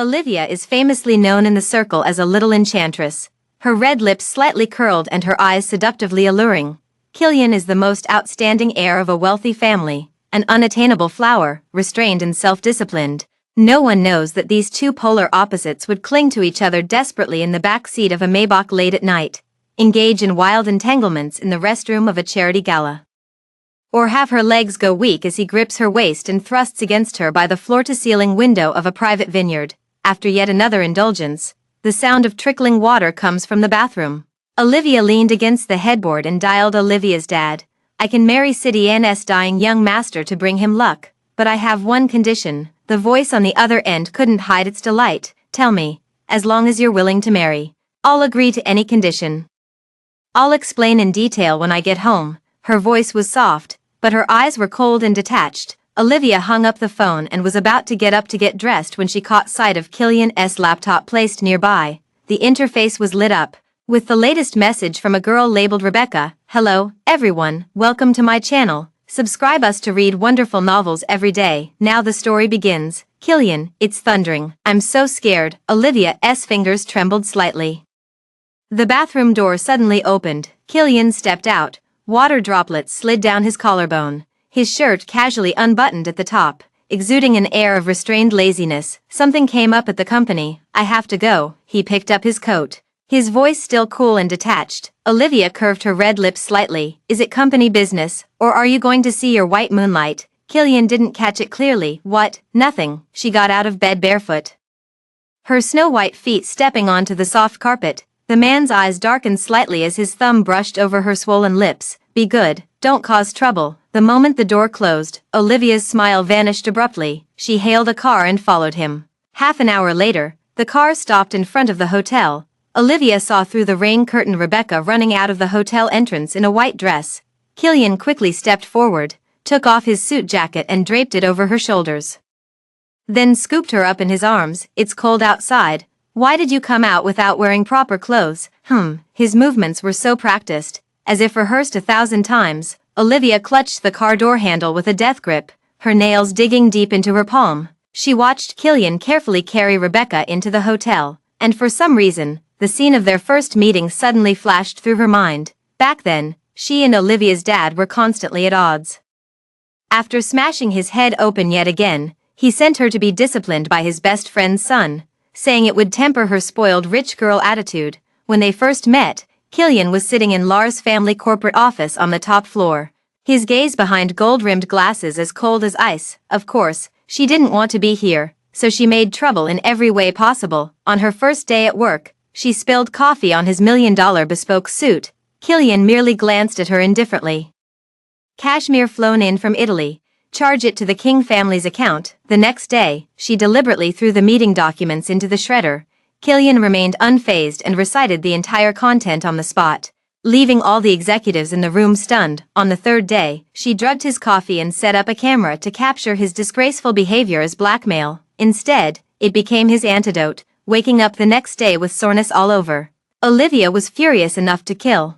Olivia is famously known in the circle as a little enchantress, her red lips slightly curled and her eyes seductively alluring. Killian is the most outstanding heir of a wealthy family, an unattainable flower, restrained and self-disciplined. No one knows that these two polar opposites would cling to each other desperately in the back seat of a Maybach late at night, engage in wild entanglements in the restroom of a charity gala, or have her legs go weak as he grips her waist and thrusts against her by the floor-to-ceiling window of a private vineyard. After yet another indulgence, the sound of trickling water comes from the bathroom. Olivia leaned against the headboard and dialed Olivia's dad. "I can marry City N's dying young master to bring him luck, but I have one condition." The voice on the other end couldn't hide its delight. "Tell me, as long as you're willing to marry, I'll agree to any condition. I'll explain in detail when I get home." Her voice was soft, but her eyes were cold and detached. Olivia hung up the phone and was about to get up to get dressed when she caught sight of Killian's laptop placed nearby. The interface was lit up with the latest message from a girl labeled Rebecca. "Hello, everyone, welcome to my channel. Subscribe us to read wonderful novels every day." Now the story begins. "Killian, it's thundering. I'm so scared." Olivia's fingers trembled slightly. The bathroom door suddenly opened. Killian stepped out. Water droplets slid down his collarbone, his shirt casually unbuttoned at the top, exuding an air of restrained laziness. "Something came up at the company. I have to go." He picked up his coat, his voice still cool and detached. Olivia curved her red lips slightly. "Is it company business, or are you going to see your white moonlight?" Killian didn't catch it clearly. "What?" "Nothing." She got out of bed barefoot, her snow-white feet stepping onto the soft carpet. The man's eyes darkened slightly as his thumb brushed over her swollen lips. "Be good, don't cause trouble." The moment the door closed, Olivia's smile vanished abruptly. She hailed a car and followed him. Half an hour later, the car stopped in front of the hotel. Olivia saw through the rain curtain Rebecca running out of the hotel entrance in a white dress. Killian quickly stepped forward, took off his suit jacket and draped it over her shoulders, then scooped her up in his arms. "It's cold outside. Why did you come out without wearing proper clothes?" His movements were so practiced, as if rehearsed 1,000 times. Olivia clutched the car door handle with a death grip, her nails digging deep into her palm. She watched Killian carefully carry Rebecca into the hotel, and for some reason, the scene of their first meeting suddenly flashed through her mind. Back then, she and Olivia's dad were constantly at odds. After smashing his head open yet again, he sent her to be disciplined by his best friend's son, saying it would temper her spoiled rich girl attitude. When they first met, Killian was sitting in Lars' family corporate office on the top floor, his gaze behind gold-rimmed glasses as cold as ice. Of course, she didn't want to be here, so she made trouble in every way possible. On her first day at work, she spilled coffee on his $1 million bespoke suit. Killian merely glanced at her indifferently. "Cashmere flown in from Italy. Charge it to the King family's account." The next day, she deliberately threw the meeting documents into the shredder. Killian remained unfazed and recited the entire content on the spot, leaving all the executives in the room stunned. On the third day, she drugged his coffee and set up a camera to capture his disgraceful behavior as blackmail. Instead, it became his antidote, waking up the next day with soreness all over. Olivia was furious enough to kill,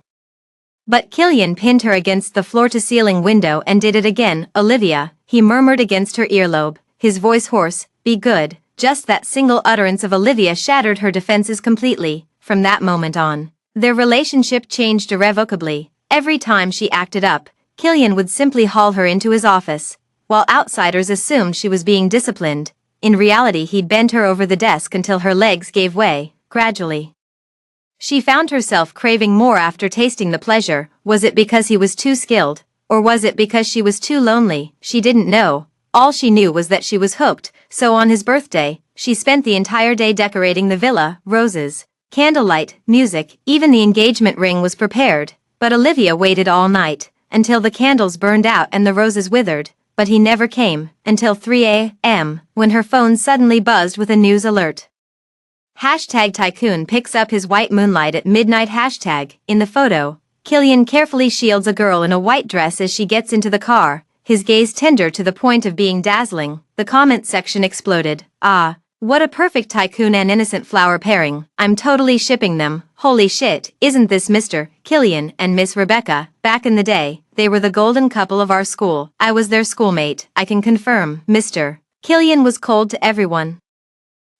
but Killian pinned her against the floor-to-ceiling window and did it again. "Olivia," he murmured against her earlobe, his voice hoarse. "Be good." Just that single utterance of Olivia shattered her defenses completely. From that moment on, their relationship changed irrevocably. Every time she acted up, Killian would simply haul her into his office. While outsiders assumed she was being disciplined, in reality he'd bend her over the desk until her legs gave way. Gradually, she found herself craving more after tasting the pleasure. Was it because he was too skilled, or was it because she was too lonely? She didn't know. All she knew was that she was hooked. So on his birthday, she spent the entire day decorating the villa. Roses, candlelight, music, even the engagement ring was prepared. But Olivia waited all night, until the candles burned out and the roses withered. But he never came, until 3 a.m., when her phone suddenly buzzed with a news alert. #Tycoon picks up his white moonlight at midnight. In the photo, Killian carefully shields a girl in a white dress as she gets into the car, his gaze tender to the point of being dazzling. The comment section exploded. "Ah, what a perfect Tycoon and innocent flower pairing. I'm totally shipping them. Holy shit, isn't this Mr. Killian and Miss Rebecca? Back in the day, they were the golden couple of our school. I was their schoolmate. I can confirm, Mr. Killian was cold to everyone.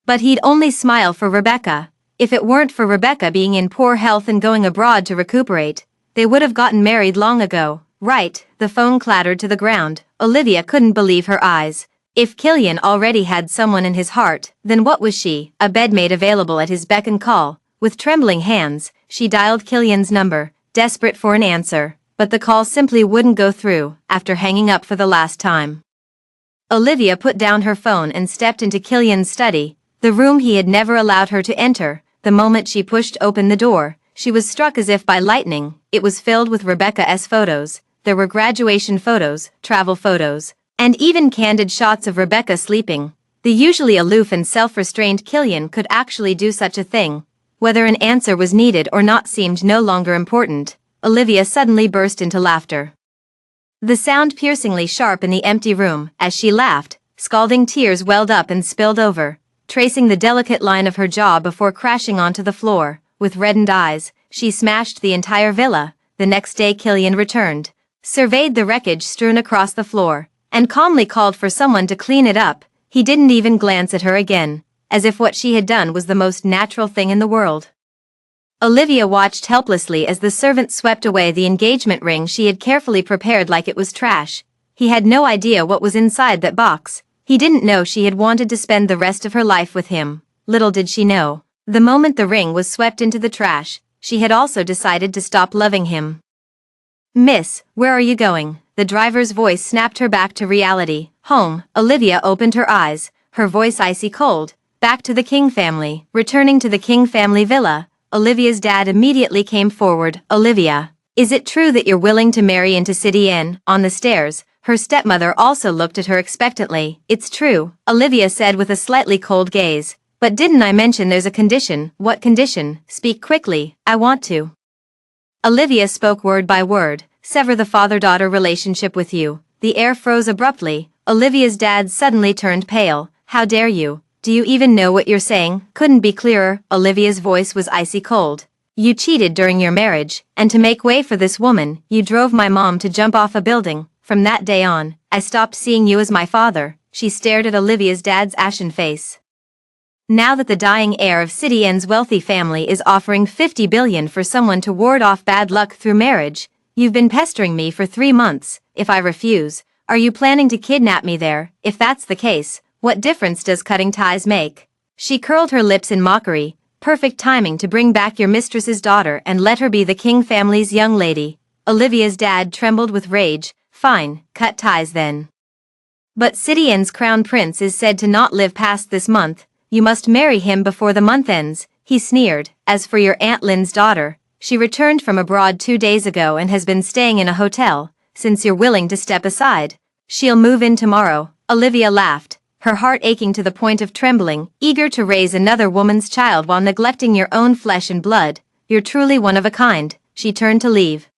But he'd only smile for Rebecca. If it weren't for Rebecca being in poor health and going abroad to recuperate, they would have gotten married long ago. Right, the phone clattered to the ground. Olivia couldn't believe her eyes. If Killian already had someone in his heart, then what was she? A bedmate available at his beck and call. With trembling hands, she dialed Killian's number, desperate for an answer, but the call simply wouldn't go through. After hanging up for the last time, Olivia put down her phone and stepped into Killian's study, the room he had never allowed her to enter. The moment she pushed open the door, she was struck as if by lightning. It was filled with Rebecca's photos. There were graduation photos, travel photos, and even candid shots of Rebecca sleeping. The usually aloof and self-restrained Killian could actually do such a thing. Whether an answer was needed or not seemed no longer important. Olivia suddenly burst into laughter. The sound piercingly sharp in the empty room. As she laughed, scalding tears welled up and spilled over, tracing the delicate line of her jaw before crashing onto the floor. With reddened eyes, she smashed the entire villa. The next day Killian returned, surveyed the wreckage strewn across the floor, and calmly called for someone to clean it up. He didn't even glance at her again, as if what she had done was the most natural thing in the world. Olivia watched helplessly as the servant swept away the engagement ring she had carefully prepared like it was trash. He had no idea what was inside that box. He didn't know she had wanted to spend the rest of her life with him. Little did she know, the moment the ring was swept into the trash, she had also decided to stop loving him. "Miss, where are you going?" The driver's voice snapped her back to reality. "Home." Olivia opened her eyes, her voice icy cold. "Back to the King family." Returning to the King family villa, Olivia's dad immediately came forward. "Olivia, is it true that you're willing to marry into City Inn?" On the stairs, her stepmother also looked at her expectantly. "It's true," Olivia said with a slightly cold gaze. "But didn't I mention there's a condition?" "What condition?" "Speak quickly, I want to." Olivia spoke word by word. "Sever the father-daughter relationship with you." The air froze abruptly. Olivia's dad suddenly turned pale. "How dare you? Do you even know what you're saying?" "Couldn't be clearer." Olivia's voice was icy cold. "You cheated during your marriage, and to make way for this woman, you drove my mom to jump off a building. From that day on, I stopped seeing you as my father." She stared at Olivia's dad's ashen face. "Now that the dying heir of City Inn's wealthy family is offering $50 billion for someone to ward off bad luck through marriage, you've been pestering me for 3 months. If I refuse, are you planning to kidnap me there? If that's the case, what difference does cutting ties make?" She curled her lips in mockery. "Perfect timing to bring back your mistress's daughter and let her be the King family's young lady." Olivia's dad trembled with rage. "Fine, cut ties then. But City Inn's crown prince is said to not live past this month. You must marry him before the month ends." He sneered. "As for your Aunt Lynn's daughter, she returned from abroad 2 days ago and has been staying in a hotel. Since you're willing to step aside, she'll move in tomorrow." Olivia laughed, her heart aching to the point of trembling. "Eager to raise another woman's child while neglecting your own flesh and blood. You're truly one of a kind." She turned to leave,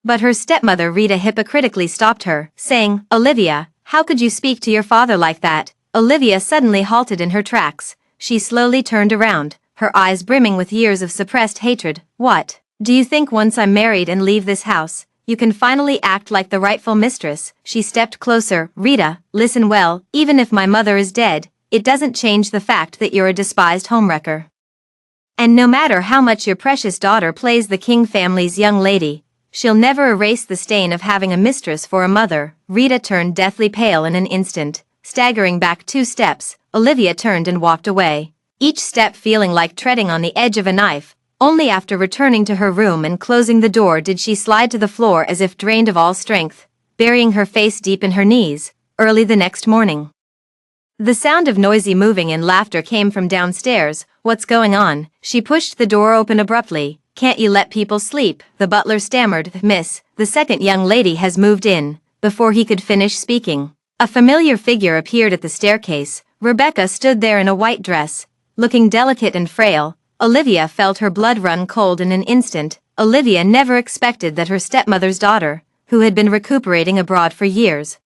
but her stepmother Rita hypocritically stopped her, saying, "Olivia, how could you speak to your father like that?" Olivia suddenly halted in her tracks. She slowly turned around, her eyes brimming with years of suppressed hatred. "What? Do you think once I'm married and leave this house, you can finally act like the rightful mistress?" She stepped closer. "Rita, listen well, even if my mother is dead, it doesn't change the fact that you're a despised homewrecker. And no matter how much your precious daughter plays the King family's young lady, she'll never erase the stain of having a mistress for a mother." Rita turned deathly pale in an instant. Staggering back 2 steps, Olivia turned and walked away, each step feeling like treading on the edge of a knife. Only after returning to her room and closing the door did she slide to the floor as if drained of all strength, burying her face deep in her knees. Early the next morning, the sound of noisy moving and laughter came from downstairs. "What's going on?" She pushed the door open abruptly. "Can't you let people sleep?" The butler stammered. "Miss, the second young lady has moved in." Before he could finish speaking, a familiar figure appeared at the staircase. Rebecca stood there in a white dress, looking delicate and frail. Olivia felt her blood run cold in an instant. Olivia never expected that her stepmother's daughter, who had been recuperating abroad for years,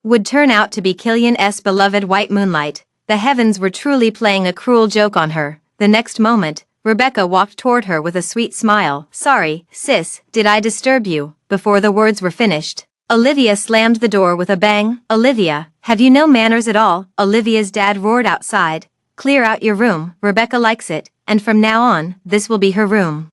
would turn out to be Killian's beloved white moonlight. The heavens were truly playing a cruel joke on her. The next moment, Rebecca walked toward her with a sweet smile. "Sorry, sis, did I disturb you?" Before the words were finished, Olivia slammed the door with a bang. "Olivia, have you no manners at all?" Olivia's dad roared outside, clear out your room, Rebecca likes it, and from now on, this will be her room.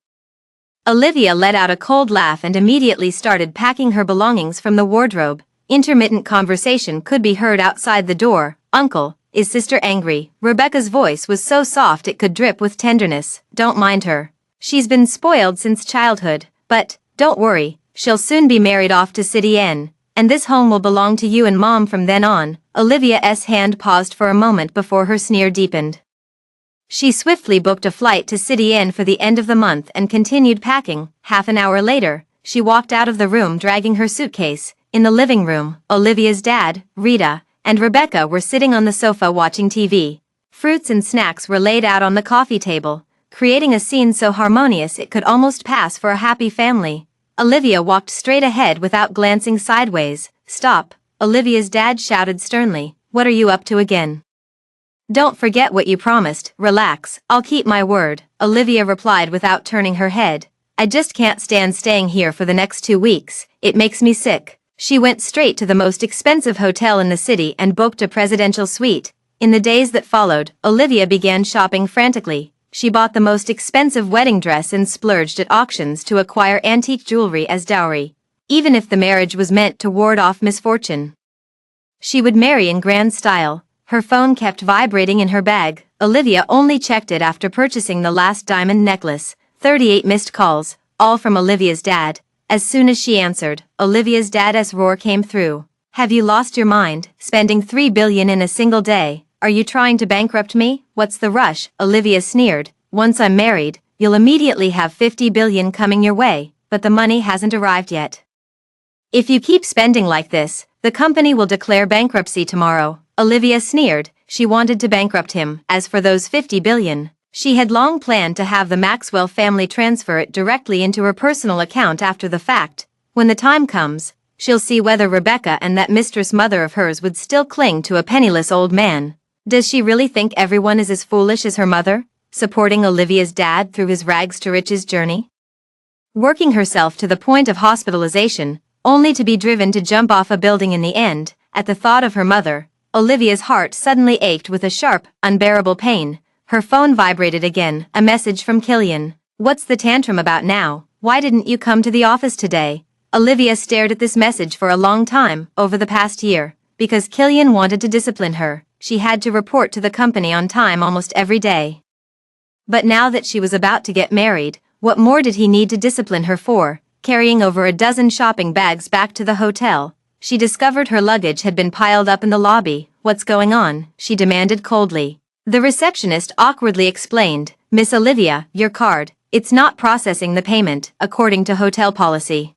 Olivia let out a cold laugh and immediately started packing her belongings from the wardrobe. Intermittent conversation could be heard outside the door. Uncle, is sister angry? Rebecca's voice was so soft it could drip with tenderness. Don't mind her. She's been spoiled since childhood, but, don't worry, she'll soon be married off to City N, and this home will belong to you and Mom from then on. Olivia's hand paused for a moment before her sneer deepened. She swiftly booked a flight to City N for the end of the month and continued packing. Half an hour later, she walked out of the room dragging her suitcase. In the living room, Olivia's dad, Rita, and Rebecca were sitting on the sofa watching TV. Fruits and snacks were laid out on the coffee table, creating a scene so harmonious it could almost pass for a happy family. Olivia walked straight ahead without glancing sideways. Stop, Olivia's dad shouted sternly. What are you up to again? Don't forget what you promised. Relax, I'll keep my word, Olivia replied without turning her head. I just can't stand staying here for the next 2 weeks, it makes me sick. She went straight to the most expensive hotel in the city and booked a presidential suite. In the days that followed, Olivia began shopping frantically. She bought the most expensive wedding dress and splurged at auctions to acquire antique jewelry as dowry. Even if the marriage was meant to ward off misfortune, she would marry in grand style. Her phone kept vibrating in her bag. Olivia only checked it after purchasing the last diamond necklace. 38 missed calls, all from Olivia's dad. As soon as she answered, Olivia's dad's roar came through. Have you lost your mind, spending $3 billion in a single day? Are you trying to bankrupt me? What's the rush? Olivia sneered. Once I'm married, you'll immediately have $50 billion coming your way, but the money hasn't arrived yet. If you keep spending like this, the company will declare bankruptcy tomorrow. Olivia sneered. She wanted to bankrupt him. As for those $50 billion, she had long planned to have the Maxwell family transfer it directly into her personal account after the fact. When the time comes, she'll see whether Rebecca and that mistress mother of hers would still cling to a penniless old man. Does she really think everyone is as foolish as her mother, supporting Olivia's dad through his rags to riches journey? Working herself to the point of hospitalization, only to be driven to jump off a building in the end. At the thought of her mother, Olivia's heart suddenly ached with a sharp, unbearable pain. Her phone vibrated again. A message from Killian. What's the tantrum about now? Why didn't you come to the office today? Olivia stared at this message for a long time, over the past year. Because Killian wanted to discipline her, she had to report to the company on time almost every day. But now that she was about to get married, what more did he need to discipline her for? Carrying over a dozen shopping bags back to the hotel, she discovered her luggage had been piled up in the lobby. What's going on? She demanded coldly. The receptionist awkwardly explained, Miss Olivia, your card, it's not processing the payment, according to hotel policy.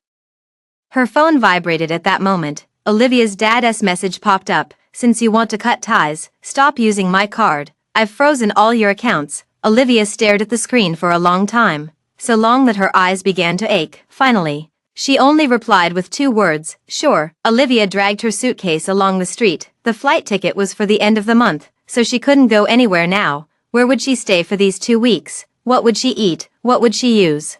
Her phone vibrated at that moment. Olivia's dad's message popped up. Since you want to cut ties, stop using my card. I've frozen all your accounts. Olivia stared at the screen for a long time, so long that her eyes began to ache. Finally, she only replied with 2 words, sure. Olivia dragged her suitcase along the street. The flight ticket was for the end of the month, so she couldn't go anywhere now. Where would she stay for these 2 weeks? What would she eat? What would she use?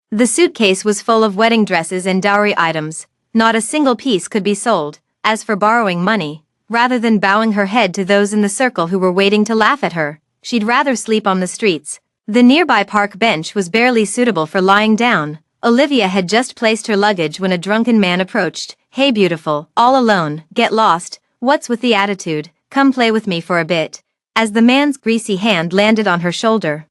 The suitcase was full of wedding dresses and dowry items. Not a single piece could be sold. As for borrowing money, rather than bowing her head to those in the circle who were waiting to laugh at her, she'd rather sleep on the streets. The nearby park bench was barely suitable for lying down. Olivia had just placed her luggage when a drunken man approached. Hey beautiful, all alone, get lost, what's with the attitude, come play with me for a bit. As the man's greasy hand landed on her shoulder,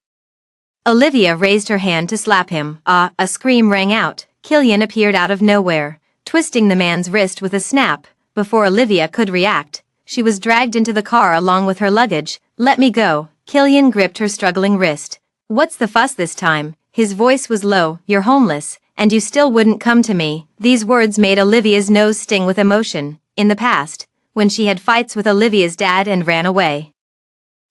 Olivia raised her hand to slap him. A scream rang out. Killian appeared out of nowhere, twisting the man's wrist with a snap. Before Olivia could react, she was dragged into the car along with her luggage. Let me go. Killian gripped her struggling wrist. What's the fuss this time? His voice was low. You're homeless, and you still wouldn't come to me. These words made Olivia's nose sting with emotion. In the past, when she had fights with Olivia's dad and ran away,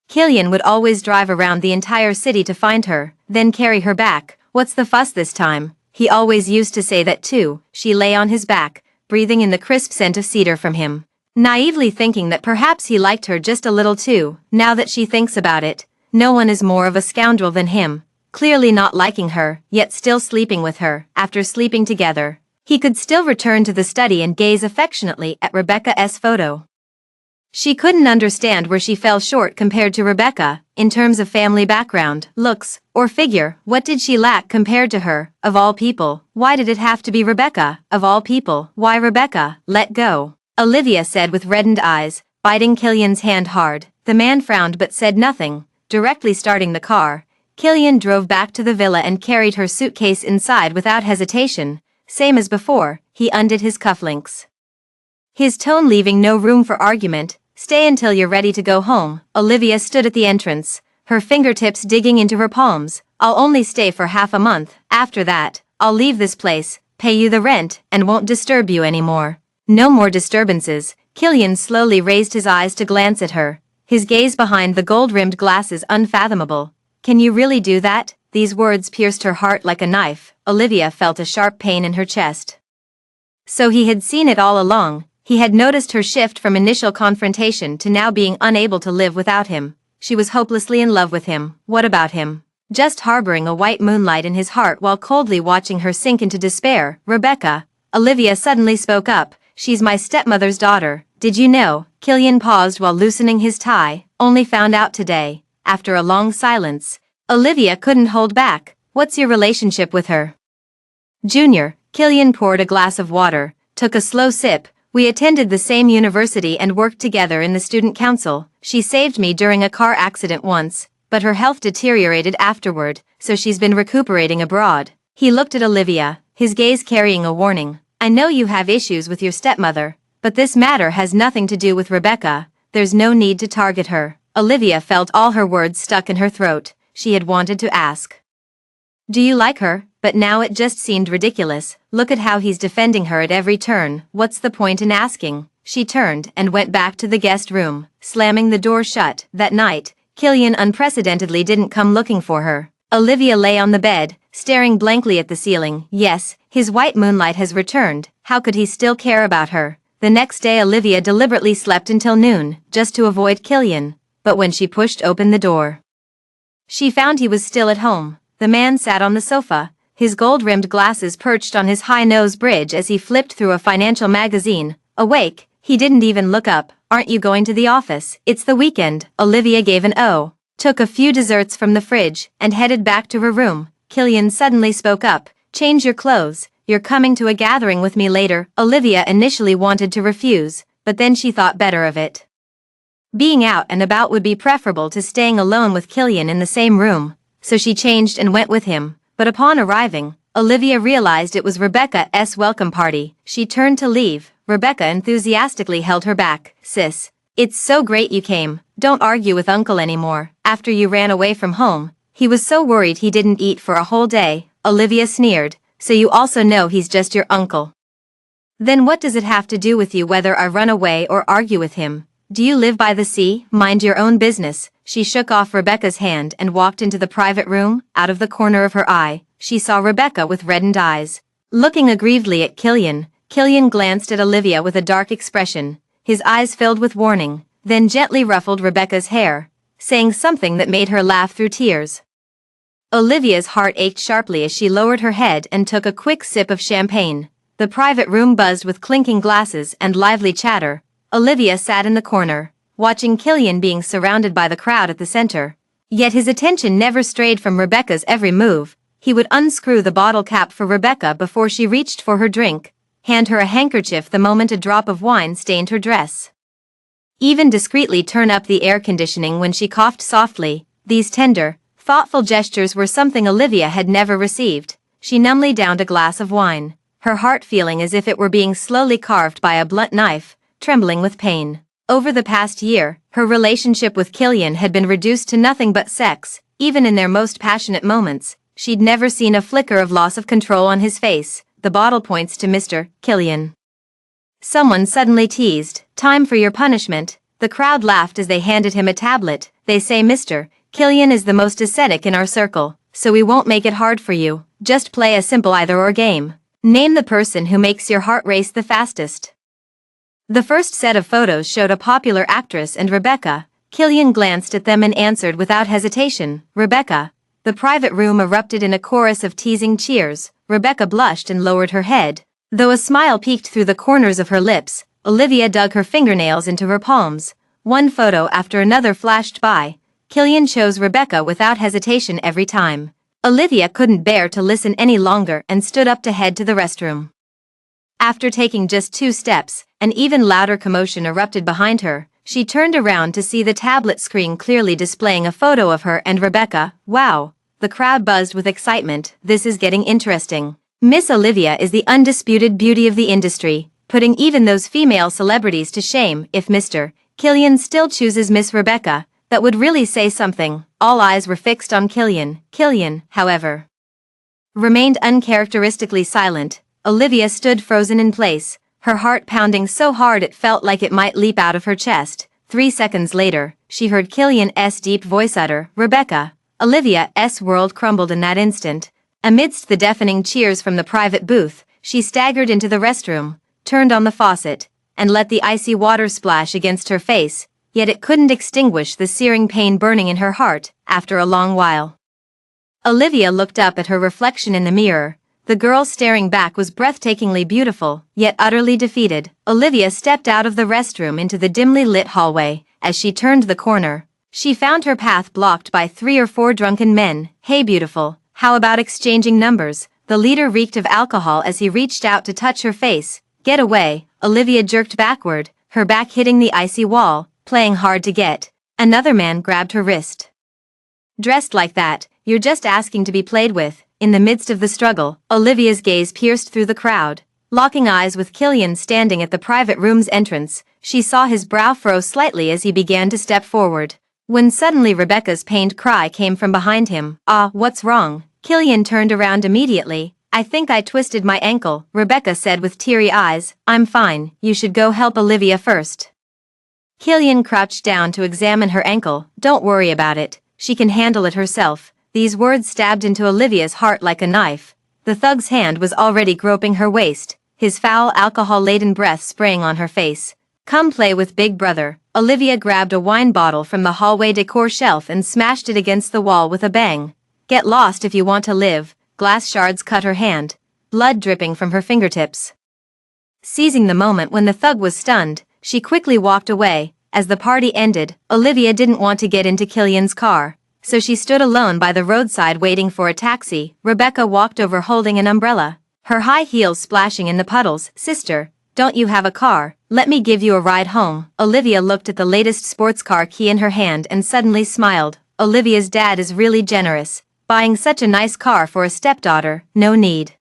Killian would always drive around the entire city to find her, then carry her back. What's the fuss this time? He always used to say that too. She lay on his back, breathing in the crisp scent of cedar from him, naively thinking that perhaps he liked her just a little too. Now that she thinks about it, no one is more of a scoundrel than him. Clearly not liking her, yet still sleeping with her. After sleeping together, he could still return to the study and gaze affectionately at Rebecca's photo. She couldn't understand where she fell short compared to Rebecca, in terms of family background, looks, or figure. What did she lack compared to her, of all people? Why did it have to be Rebecca, of all people? Why Rebecca? Let go, Olivia said with reddened eyes, biting Killian's hand hard. The man frowned but said nothing. Directly starting the car, Killian drove back to the villa and carried her suitcase inside without hesitation. Same as before, he undid his cufflinks. His tone leaving no room for argument. Stay until you're ready to go home. Olivia stood at the entrance, her fingertips digging into her palms. I'll only stay for half a month. After that, I'll leave this place, pay you the rent, and won't disturb you anymore. No more disturbances. Killian slowly raised his eyes to glance at her, his gaze behind the gold-rimmed glasses unfathomable. Can you really do that? These words pierced her heart like a knife. Olivia felt a sharp pain in her chest. So he had seen it all along. He had noticed her shift from initial confrontation to now being unable to live without him. She was hopelessly in love with him. What about him? Just harboring a white moonlight in his heart while coldly watching her sink into despair. Rebecca, Olivia suddenly spoke up. She's my stepmother's daughter. Did you know? Killian paused while loosening his tie. Only found out today. After a long silence, Olivia couldn't hold back. What's your relationship with her? Junior, Killian poured a glass of water, took a slow sip. We attended the same university and worked together in the student council. She saved me during a car accident once, but her health deteriorated afterward, so she's been recuperating abroad. He looked at Olivia, his gaze carrying a warning. I know you have issues with your stepmother, but this matter has nothing to do with Rebecca. There's no need to target her. Olivia felt all her words stuck in her throat. She had wanted to ask, do you like her? But now it just seemed ridiculous. Look at how he's defending her at every turn. What's the point in asking? She turned and went back to the guest room, slamming the door shut. That night, Killian unprecedentedly didn't come looking for her. Olivia lay on the bed, staring blankly at the ceiling. Yes, his white moonlight has returned. How could he still care about her? The next day Olivia deliberately slept until noon, just to avoid Killian. But when she pushed open the door, she found he was still at home. The man sat on the sofa, his gold-rimmed glasses perched on his high-nose bridge as he flipped through a financial magazine. Awake, he didn't even look up. Aren't you going to the office? It's the weekend. Olivia gave an O, took a few desserts from the fridge, and headed back to her room. Killian suddenly spoke up. Change your clothes. You're coming to a gathering with me later. Olivia initially wanted to refuse, but then she thought better of it. Being out and about would be preferable to staying alone with Killian in the same room, so she changed and went with him. But upon arriving, Olivia realized it was Rebecca's welcome party. She turned to leave. Rebecca enthusiastically held her back. Sis, it's so great you came. Don't argue with Uncle anymore. After you ran away from home, he was so worried he didn't eat for a whole day. Olivia sneered. So you also know he's just your uncle. Then what does it have to do with you whether I run away or argue with him? Do you live by the sea? Mind your own business. She shook off Rebecca's hand and walked into the private room. Out of the corner of her eye, she saw Rebecca with reddened eyes, looking aggrievedly at Killian. Killian glanced at Olivia with a dark expression, his eyes filled with warning, then gently ruffled Rebecca's hair, saying something that made her laugh through tears. Olivia's heart ached sharply as she lowered her head and took a quick sip of champagne. The private room buzzed with clinking glasses and lively chatter. Olivia sat in the corner, watching Killian being surrounded by the crowd at the center. Yet his attention never strayed from Rebecca's every move. He would unscrew the bottle cap for Rebecca before she reached for her drink, hand her a handkerchief the moment a drop of wine stained her dress. Even discreetly turn up the air conditioning when she coughed softly. These tender, thoughtful gestures were something Olivia had never received. She numbly downed a glass of wine, her heart feeling as if it were being slowly carved by a blunt knife, trembling with pain. Over the past year, her relationship with Killian had been reduced to nothing but sex. Even in their most passionate moments, she'd never seen a flicker of loss of control on his face. The bottle points to Mr. Killian. Someone suddenly teased, time for your punishment. The crowd laughed as they handed him a tablet. They say Mr. Killian is the most ascetic in our circle, so we won't make it hard for you. Just play a simple either-or game. Name the person who makes your heart race the fastest. The first set of photos showed a popular actress and Rebecca. Killian glanced at them and answered without hesitation, Rebecca. The private room erupted in a chorus of teasing cheers. Rebecca blushed and lowered her head. Though a smile peeked through the corners of her lips, Olivia dug her fingernails into her palms. One photo after another flashed by. Killian chose Rebecca without hesitation every time. Olivia couldn't bear to listen any longer and stood up to head to the restroom. After taking just 2 steps, an even louder commotion erupted behind her. She turned around to see the tablet screen clearly displaying a photo of her and Rebecca. Wow! The crowd buzzed with excitement. This is getting interesting. Miss Olivia is the undisputed beauty of the industry, putting even those female celebrities to shame. If Mr. Killian still chooses Miss Rebecca, that would really say something. All eyes were fixed on Killian. Killian, however, remained uncharacteristically silent. Olivia stood frozen in place, her heart pounding so hard it felt like it might leap out of her chest. 3 seconds later, she heard Killian's deep voice utter, "Rebecca." Olivia's world crumbled in that instant. Amidst the deafening cheers from the private booth, she staggered into the restroom, turned on the faucet, and let the icy water splash against her face, yet it couldn't extinguish the searing pain burning in her heart. After a long while, Olivia looked up at her reflection in the mirror. The girl staring back was breathtakingly beautiful, yet utterly defeated. Olivia stepped out of the restroom into the dimly lit hallway. As she turned the corner, she found her path blocked by 3 or 4 drunken men. "Hey beautiful, how about exchanging numbers?" The leader reeked of alcohol as he reached out to touch her face. "Get away." Olivia jerked backward, her back hitting the icy wall, playing hard to get. Another man grabbed her wrist. "Dressed like that, you're just asking to be played with." In the midst of the struggle, Olivia's gaze pierced through the crowd. Locking eyes with Killian standing at the private room's entrance, she saw his brow furrow slightly as he began to step forward. When suddenly Rebecca's pained cry came from behind him. "Ah, what's wrong?" Killian turned around immediately. "I think I twisted my ankle," Rebecca said with teary eyes. "I'm fine, you should go help Olivia first." Killian crouched down to examine her ankle. "Don't worry about it, she can handle it herself." These words stabbed into Olivia's heart like a knife. The thug's hand was already groping her waist, his foul alcohol-laden breath spraying on her face. "Come play with Big Brother." Olivia grabbed a wine bottle from the hallway decor shelf and smashed it against the wall with a bang. "Get lost if you want to live." Glass shards cut her hand, blood dripping from her fingertips. Seizing the moment when the thug was stunned, she quickly walked away. As the party ended, Olivia didn't want to get into Killian's car, so she stood alone by the roadside waiting for a taxi. Rebecca walked over holding an umbrella, her high heels splashing in the puddles. "Sister, don't you have a car? Let me give you a ride home." Olivia looked at the latest sports car key in her hand and suddenly smiled. Olivia's dad is really generous, buying such a nice car for a stepdaughter. No need.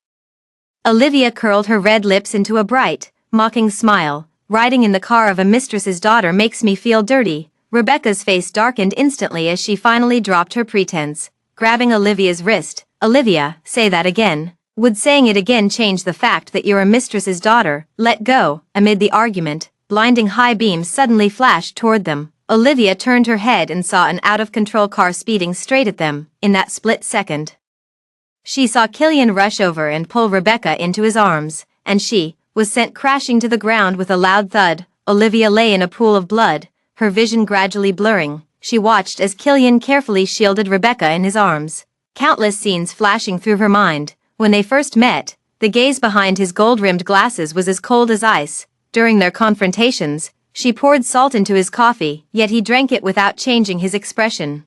Olivia curled her red lips into a bright, mocking smile. "Riding in the car of a mistress's daughter makes me feel dirty." Rebecca's face darkened instantly as she finally dropped her pretense, grabbing Olivia's wrist. "Olivia, say that again." "Would saying it again change the fact that you're a mistress's daughter?" "Let go." Amid the argument, blinding high beams suddenly flashed toward them. Olivia turned her head and saw an out-of-control car speeding straight at them. In that split second, she saw Killian rush over and pull Rebecca into his arms, and she was sent crashing to the ground with a loud thud. Olivia lay in a pool of blood, her vision gradually blurring. She watched as Killian carefully shielded Rebecca in his arms, countless scenes flashing through her mind. When they first met, the gaze behind his gold-rimmed glasses was as cold as ice. During their confrontations, she poured salt into his coffee, yet he drank it without changing his expression.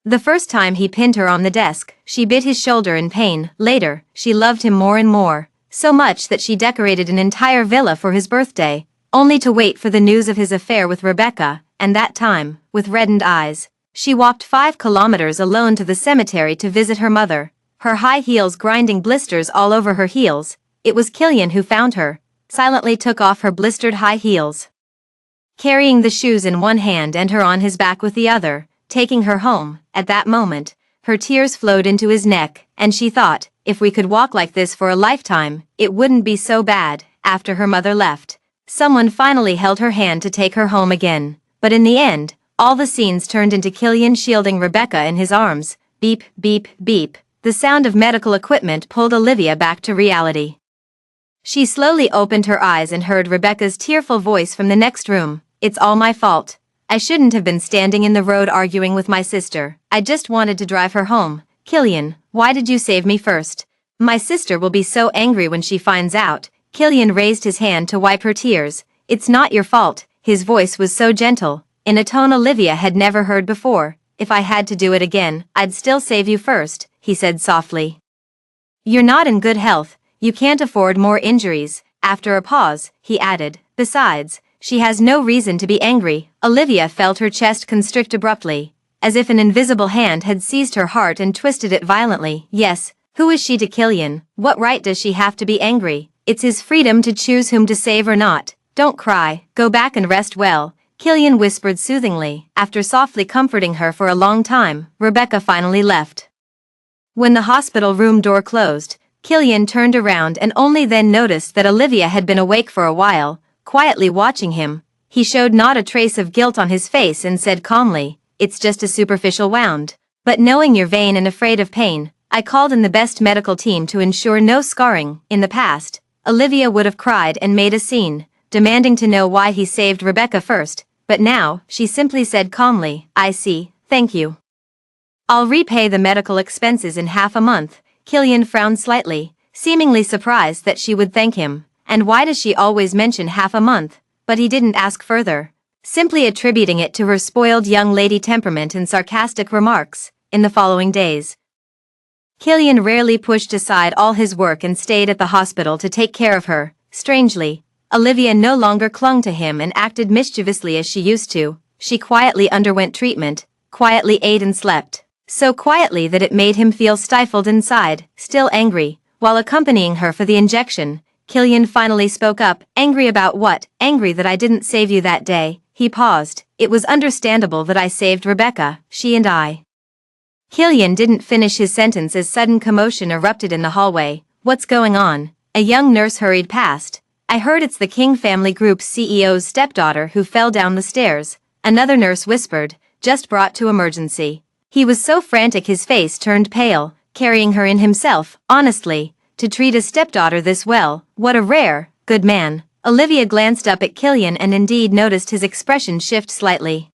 The first time he pinned her on the desk, she bit his shoulder in pain. Later, she loved him more and more, so much that she decorated an entire villa for his birthday, only to wait for the news of his affair with Rebecca. And that time, with reddened eyes, she walked 5 kilometers alone to the cemetery to visit her mother, her high heels grinding blisters all over her heels. It was Killian who found her, silently took off her blistered high heels, carrying the shoes in one hand and her on his back with the other, taking her home. At that moment, her tears flowed into his neck, and she thought, if we could walk like this for a lifetime, it wouldn't be so bad. After her mother left, someone finally held her hand to take her home again. But in the end, all the scenes turned into Killian shielding Rebecca in his arms. Beep, beep, beep. The sound of medical equipment pulled Olivia back to reality. She slowly opened her eyes and heard Rebecca's tearful voice from the next room. "It's all my fault. I shouldn't have been standing in the road arguing with my sister. I just wanted to drive her home." "Killian, why did you save me first? My sister will be so angry when she finds out." Killian raised his hand to wipe her tears. "It's not your fault." His voice was so gentle, in a tone Olivia had never heard before. "If I had to do it again, I'd still save you first," he said softly. "You're not in good health, you can't afford more injuries." After a pause, he added, "Besides, she has no reason to be angry." Olivia felt her chest constrict abruptly, as if an invisible hand had seized her heart and twisted it violently. Yes, who is she to Killian? What right does she have to be angry? It's his freedom to choose whom to save or not. "Don't cry, go back and rest well," Killian whispered soothingly. After softly comforting her for a long time, Rebecca finally left. When the hospital room door closed, Killian turned around and only then noticed that Olivia had been awake for a while, quietly watching him. He showed not a trace of guilt on his face and said calmly, "It's just a superficial wound. But knowing you're vain and afraid of pain, I called in the best medical team to ensure no scarring." In the past, Olivia would have cried and made a scene, demanding to know why he saved Rebecca first, but now, she simply said calmly, "I see, thank you. I'll repay the medical expenses in half a month." Killian frowned slightly, seemingly surprised that she would thank him. And why does she always mention half a month? But he didn't ask further, simply attributing it to her spoiled young lady temperament and sarcastic remarks. In the following days, Killian rarely pushed aside all his work and stayed at the hospital to take care of her. Strangely, Olivia no longer clung to him and acted mischievously as she used to. She quietly underwent treatment, quietly ate and slept, so quietly that it made him feel stifled inside. Still angry, while accompanying her for the injection, Killian finally spoke up. "Angry about what?" "Angry that I didn't save you that day." He paused. "It was understandable that I saved Rebecca, she and I." Killian didn't finish his sentence as sudden commotion erupted in the hallway. "What's going on?" A young nurse hurried past. "I heard it's the King family group's CEO's stepdaughter who fell down the stairs," another nurse whispered, "just brought to emergency." He was so frantic his face turned pale, carrying her in himself. Honestly, to treat a stepdaughter this well, what a rare, good man. Olivia glanced up at Killian and indeed noticed his expression shift slightly.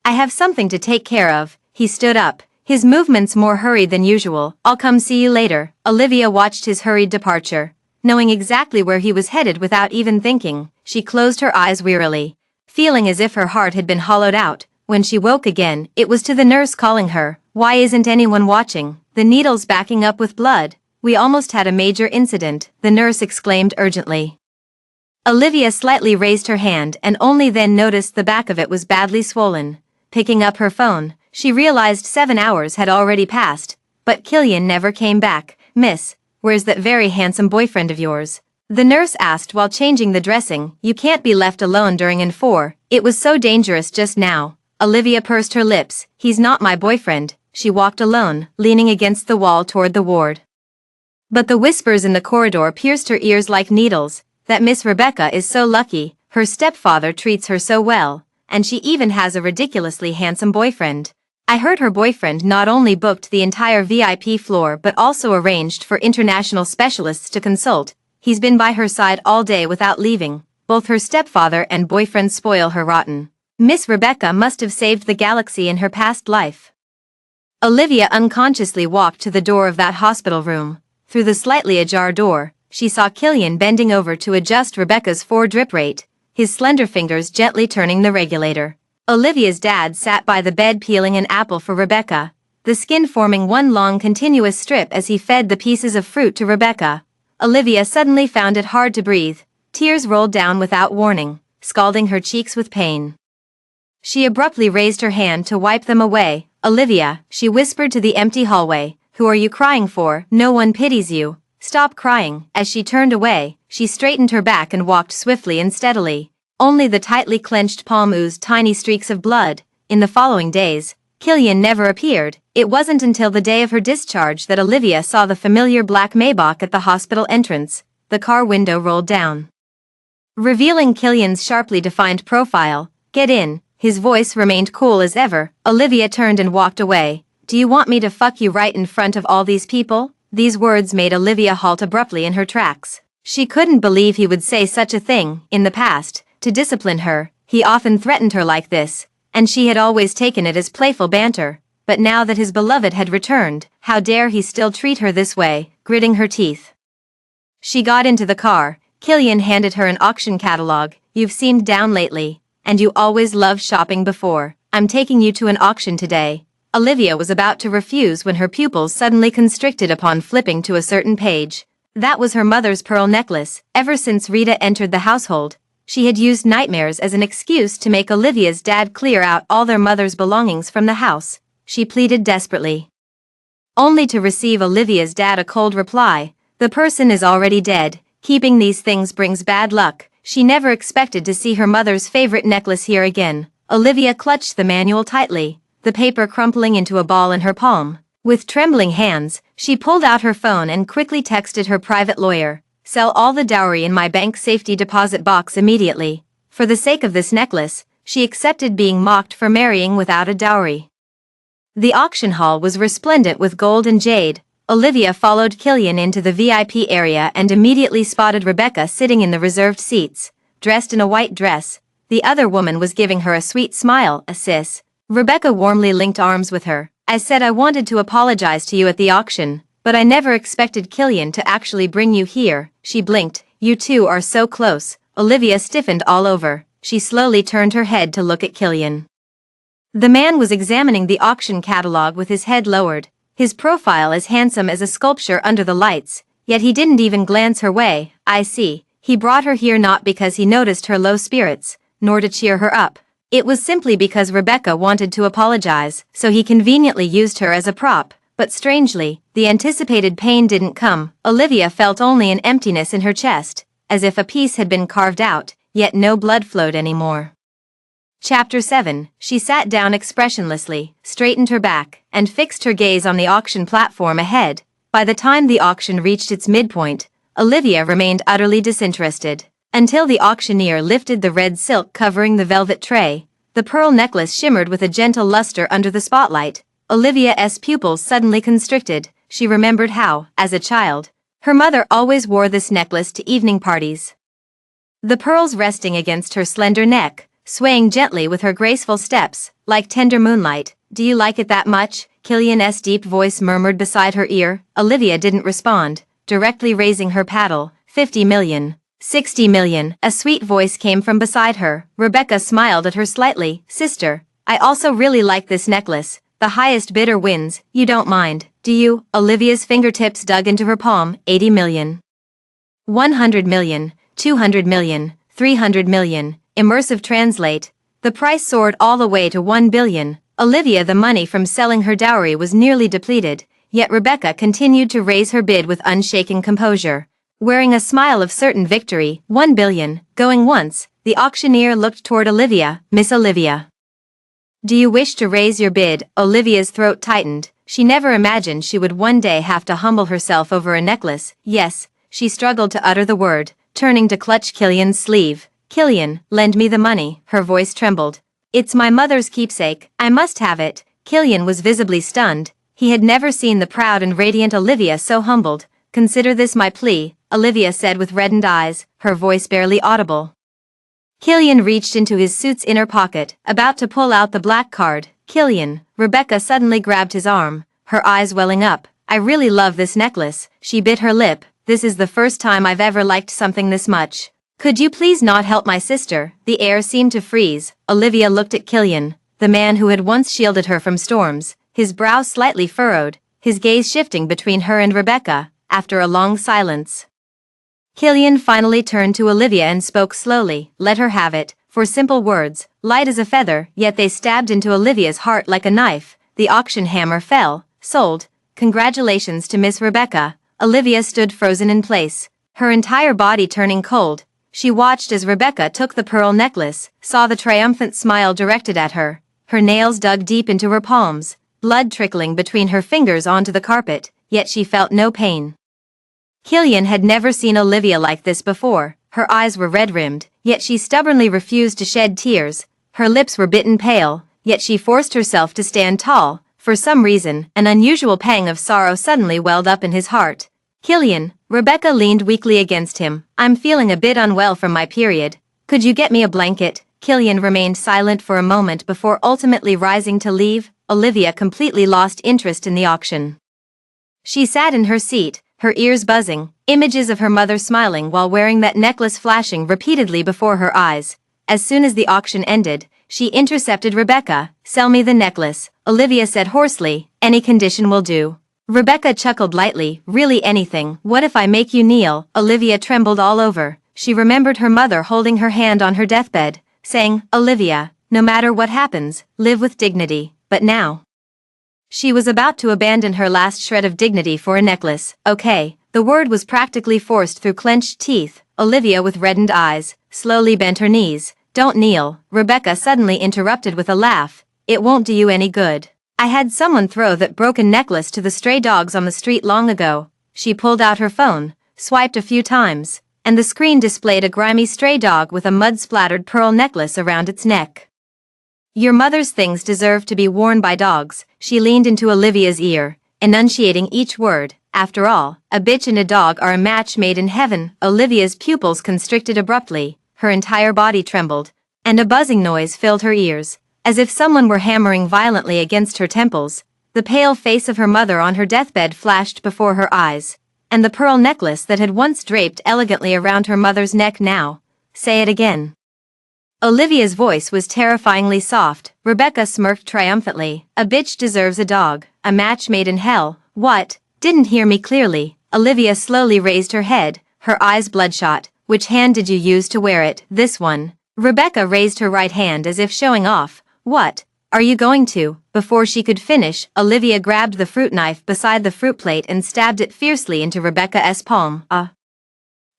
"I have something to take care of." He stood up, his movements more hurried than usual. "I'll come see you later." Olivia watched his hurried departure, knowing exactly where he was headed without even thinking. She closed her eyes wearily, feeling as if her heart had been hollowed out. When she woke again, it was to the nurse calling her. "Why isn't anyone watching? The needle's backing up with blood. We almost had a major incident," the nurse exclaimed urgently. Olivia slightly raised her hand and only then noticed the back of it was badly swollen. Picking up her phone, she realized 7 hours had already passed, but Killian never came back. "Miss, where's that very handsome boyfriend of yours?" the nurse asked while changing the dressing. "You can't be left alone during N4. It was so dangerous just now." Olivia pursed her lips. "He's not my boyfriend." She walked alone, leaning against the wall toward the ward. But the whispers in the corridor pierced her ears like needles. "That Miss Rebecca is so lucky, her stepfather treats her so well, and she even has a ridiculously handsome boyfriend. I heard her boyfriend not only booked the entire VIP floor but also arranged for international specialists to consult. He's been by her side all day without leaving. Both her stepfather and boyfriend spoil her rotten. Miss Rebecca must have saved the galaxy in her past life." Olivia unconsciously walked to the door of that hospital room. Through the slightly ajar door, she saw Killian bending over to adjust Rebecca's 4 drip rate, his slender fingers gently turning the regulator. Olivia's dad sat by the bed peeling an apple for Rebecca, the skin forming one long continuous strip as he fed the pieces of fruit to Rebecca. Olivia suddenly found it hard to breathe. Tears rolled down without warning, scalding her cheeks with pain. She abruptly raised her hand to wipe them away. "Olivia," she whispered to the empty hallway, "who are you crying for? No one pities you. Stop crying." As she turned away, she straightened her back and walked swiftly and steadily. Only the tightly clenched palm oozed tiny streaks of blood. In the following days, Killian never appeared. It wasn't until the day of her discharge that Olivia saw the familiar black Maybach at the hospital entrance. The car window rolled down, revealing Killian's sharply defined profile. "Get in." His voice remained cool as ever. Olivia turned and walked away. "Do you want me to fuck you right in front of all these people?" These words made Olivia halt abruptly in her tracks. She couldn't believe he would say such a thing. In the past, to discipline her, he often threatened her like this, and she had always taken it as playful banter. But now that his beloved had returned, how dare he still treat her this way? Gritting her teeth, she got into the car. Killian handed her an auction catalog. "You've seemed down lately. and you always loved shopping before. I'm taking you to an auction today." Olivia was about to refuse when her pupils suddenly constricted upon flipping to a certain page. That was her mother's pearl necklace. Ever since Rita entered the household, she had used nightmares as an excuse to make Olivia's dad clear out all their mother's belongings from the house. She pleaded desperately, only to receive Olivia's dad a cold reply: "The person is already dead. Keeping these things brings bad luck." She never expected to see her mother's favorite necklace here again. Olivia clutched the manual tightly, the paper crumpling into a ball in her palm. With trembling hands, she pulled out her phone and quickly texted her private lawyer, "Sell all the dowry in my bank safety deposit box immediately." For the sake of this necklace, she accepted being mocked for marrying without a dowry. The auction hall was resplendent with gold and jade. Olivia followed Killian into the VIP area and immediately spotted Rebecca sitting in the reserved seats, dressed in a white dress. The other woman was giving her a sweet smile. "Sis." Rebecca warmly linked arms with her. "I said I wanted to apologize to you at the auction, but I never expected Killian to actually bring you here." She blinked. "You two are so close." Olivia stiffened all over. She slowly turned her head to look at Killian. The man was examining the auction catalog with his head lowered, his profile as handsome as a sculpture under the lights, yet he didn't even glance her way. "I see. He brought her here not because he noticed her low spirits, nor to cheer her up. It was simply because Rebecca wanted to apologize, so he conveniently used her as a prop." But strangely, the anticipated pain didn't come. Olivia felt only an emptiness in her chest, as if a piece had been carved out, yet no blood flowed anymore. Chapter 7. She sat down expressionlessly, straightened her back, and fixed her gaze on the auction platform ahead. By the time the auction reached its midpoint, Olivia remained utterly disinterested. Until the auctioneer lifted the red silk covering the velvet tray, the pearl necklace shimmered with a gentle luster under the spotlight. Olivia's pupils suddenly constricted. She remembered how, as a child, her mother always wore this necklace to evening parties. The pearls resting against her slender neck, swaying gently with her graceful steps, like tender moonlight. "Do you like it that much?" Killian's deep voice murmured beside her ear. Olivia didn't respond, directly raising her paddle. 50 million. 60 million. A sweet voice came from beside her. Rebecca smiled at her slightly. "Sister, I also really like this necklace. The highest bidder wins. You don't mind, do you?" Olivia's fingertips dug into her palm. 80 million. 100 million. 200 million. 300 million. Immersive translate. The price soared all the way to 1 billion. Olivia, the money from selling her dowry was nearly depleted, yet Rebecca continued to raise her bid with unshaken composure, wearing a smile of certain victory. 1 billion. Going once, the auctioneer looked toward Olivia. "Miss Olivia, do you wish to raise your bid?" Olivia's throat tightened. She never imagined she would one day have to humble herself over a necklace. "Yes." She struggled to utter the word, turning to clutch Killian's sleeve. "Killian, lend me the money." Her voice trembled. "It's my mother's keepsake. I must have it." Killian was visibly stunned. He had never seen the proud and radiant Olivia so humbled. "Consider this my plea," Olivia said with reddened eyes, her voice barely audible. Killian reached into his suit's inner pocket, about to pull out the black card. "Killian." Rebecca suddenly grabbed his arm, her eyes welling up. "I really love this necklace." She bit her lip. "This is the first time I've ever liked something this much. Could you please not help my sister?" The air seemed to freeze. Olivia looked at Killian, the man who had once shielded her from storms, his brow slightly furrowed, his gaze shifting between her and Rebecca. After a long silence, Killian finally turned to Olivia and spoke slowly. "Let her have it." For simple words, light as a feather, yet they stabbed into Olivia's heart like a knife. The auction hammer fell. "Sold. Congratulations to Miss Rebecca." Olivia stood frozen in place, her entire body turning cold. She watched as Rebecca took the pearl necklace, saw the triumphant smile directed at her. Her nails dug deep into her palms, blood trickling between her fingers onto the carpet, yet she felt no pain. Killian had never seen Olivia like this before. Her eyes were red-rimmed, yet she stubbornly refused to shed tears. Her lips were bitten pale, yet she forced herself to stand tall. For some reason, an unusual pang of sorrow suddenly welled up in his heart. "Killian," Rebecca leaned weakly against him. "I'm feeling a bit unwell from my period. Could you get me a blanket?" Killian remained silent for a moment before ultimately rising to leave. Olivia completely lost interest in the auction. She sat in her seat, her ears buzzing, images of her mother smiling while wearing that necklace flashing repeatedly before her eyes. As soon as the auction ended, she intercepted Rebecca. "Sell me the necklace," Olivia said hoarsely. "Any condition will do." Rebecca chuckled lightly. "Really anything? What if I make you kneel?" Olivia trembled all over. She remembered her mother holding her hand on her deathbed, saying, "Olivia, no matter what happens, live with dignity." But now she was about to abandon her last shred of dignity for a necklace. "Okay." The word was practically forced through clenched teeth. Olivia, with reddened eyes, slowly bent her knees. "Don't kneel," Rebecca suddenly interrupted with a laugh. "It won't do you any good. I had someone throw that broken necklace to the stray dogs on the street long ago." She pulled out her phone, swiped a few times, and the screen displayed a grimy stray dog with a mud-splattered pearl necklace around its neck. "Your mother's things deserve to be worn by dogs," she leaned into Olivia's ear, enunciating each word. "After all, a bitch and a dog are a match made in heaven." Olivia's pupils constricted abruptly, her entire body trembled, and a buzzing noise filled her ears, as if someone were hammering violently against her temples. The pale face of her mother on her deathbed flashed before her eyes, and the pearl necklace that had once draped elegantly around her mother's neck now. "Say it again." Olivia's voice was terrifyingly soft. Rebecca smirked triumphantly. "A bitch deserves a dog, a match made in hell." "What? Didn't hear me clearly." Olivia slowly raised her head, her eyes bloodshot. "Which hand did you use to wear it?" "This one." Rebecca raised her right hand as if showing off. "What are you going to?" Before she could finish, Olivia grabbed the fruit knife beside the fruit plate and stabbed it fiercely into Rebecca's palm.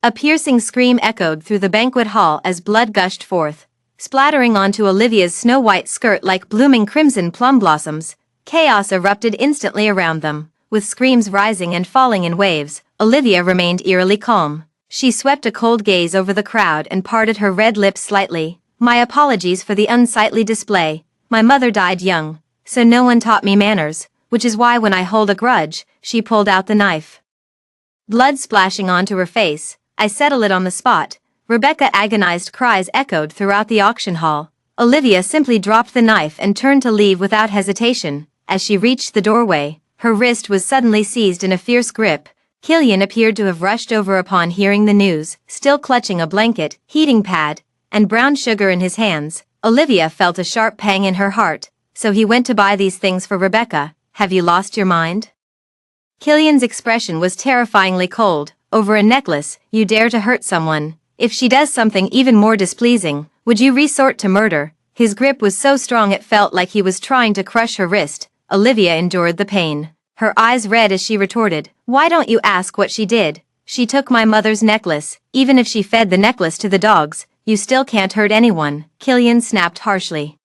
A piercing scream echoed through the banquet hall as blood gushed forth, splattering onto Olivia's snow-white skirt like blooming crimson plum blossoms. Chaos erupted instantly around them, with screams rising and falling in waves. Olivia remained eerily calm. She swept a cold gaze over the crowd and parted her red lips slightly. "My apologies for the unsightly display. My mother died young, so no one taught me manners, which is why when I hold a grudge," she pulled out the knife. Blood splashing onto her face, "I settle it on the spot." Rebecca's agonized cries echoed throughout the auction hall. Olivia simply dropped the knife and turned to leave without hesitation. As she reached the doorway, her wrist was suddenly seized in a fierce grip. Killian appeared to have rushed over upon hearing the news, still clutching a blanket, heating pad, and brown sugar in his hands. Olivia felt a sharp pang in her heart. "So he went to buy these things for Rebecca. Have you lost your mind?" Killian's expression was terrifyingly cold. "Over a necklace, you dare to hurt someone. If she does something even more displeasing, would you resort to murder?" His grip was so strong it felt like he was trying to crush her wrist. Olivia endured the pain, her eyes red as she retorted, "Why don't you ask what she did? She took my mother's necklace. Even if she fed the necklace to the dogs, you still can't hurt anyone," Killian snapped harshly.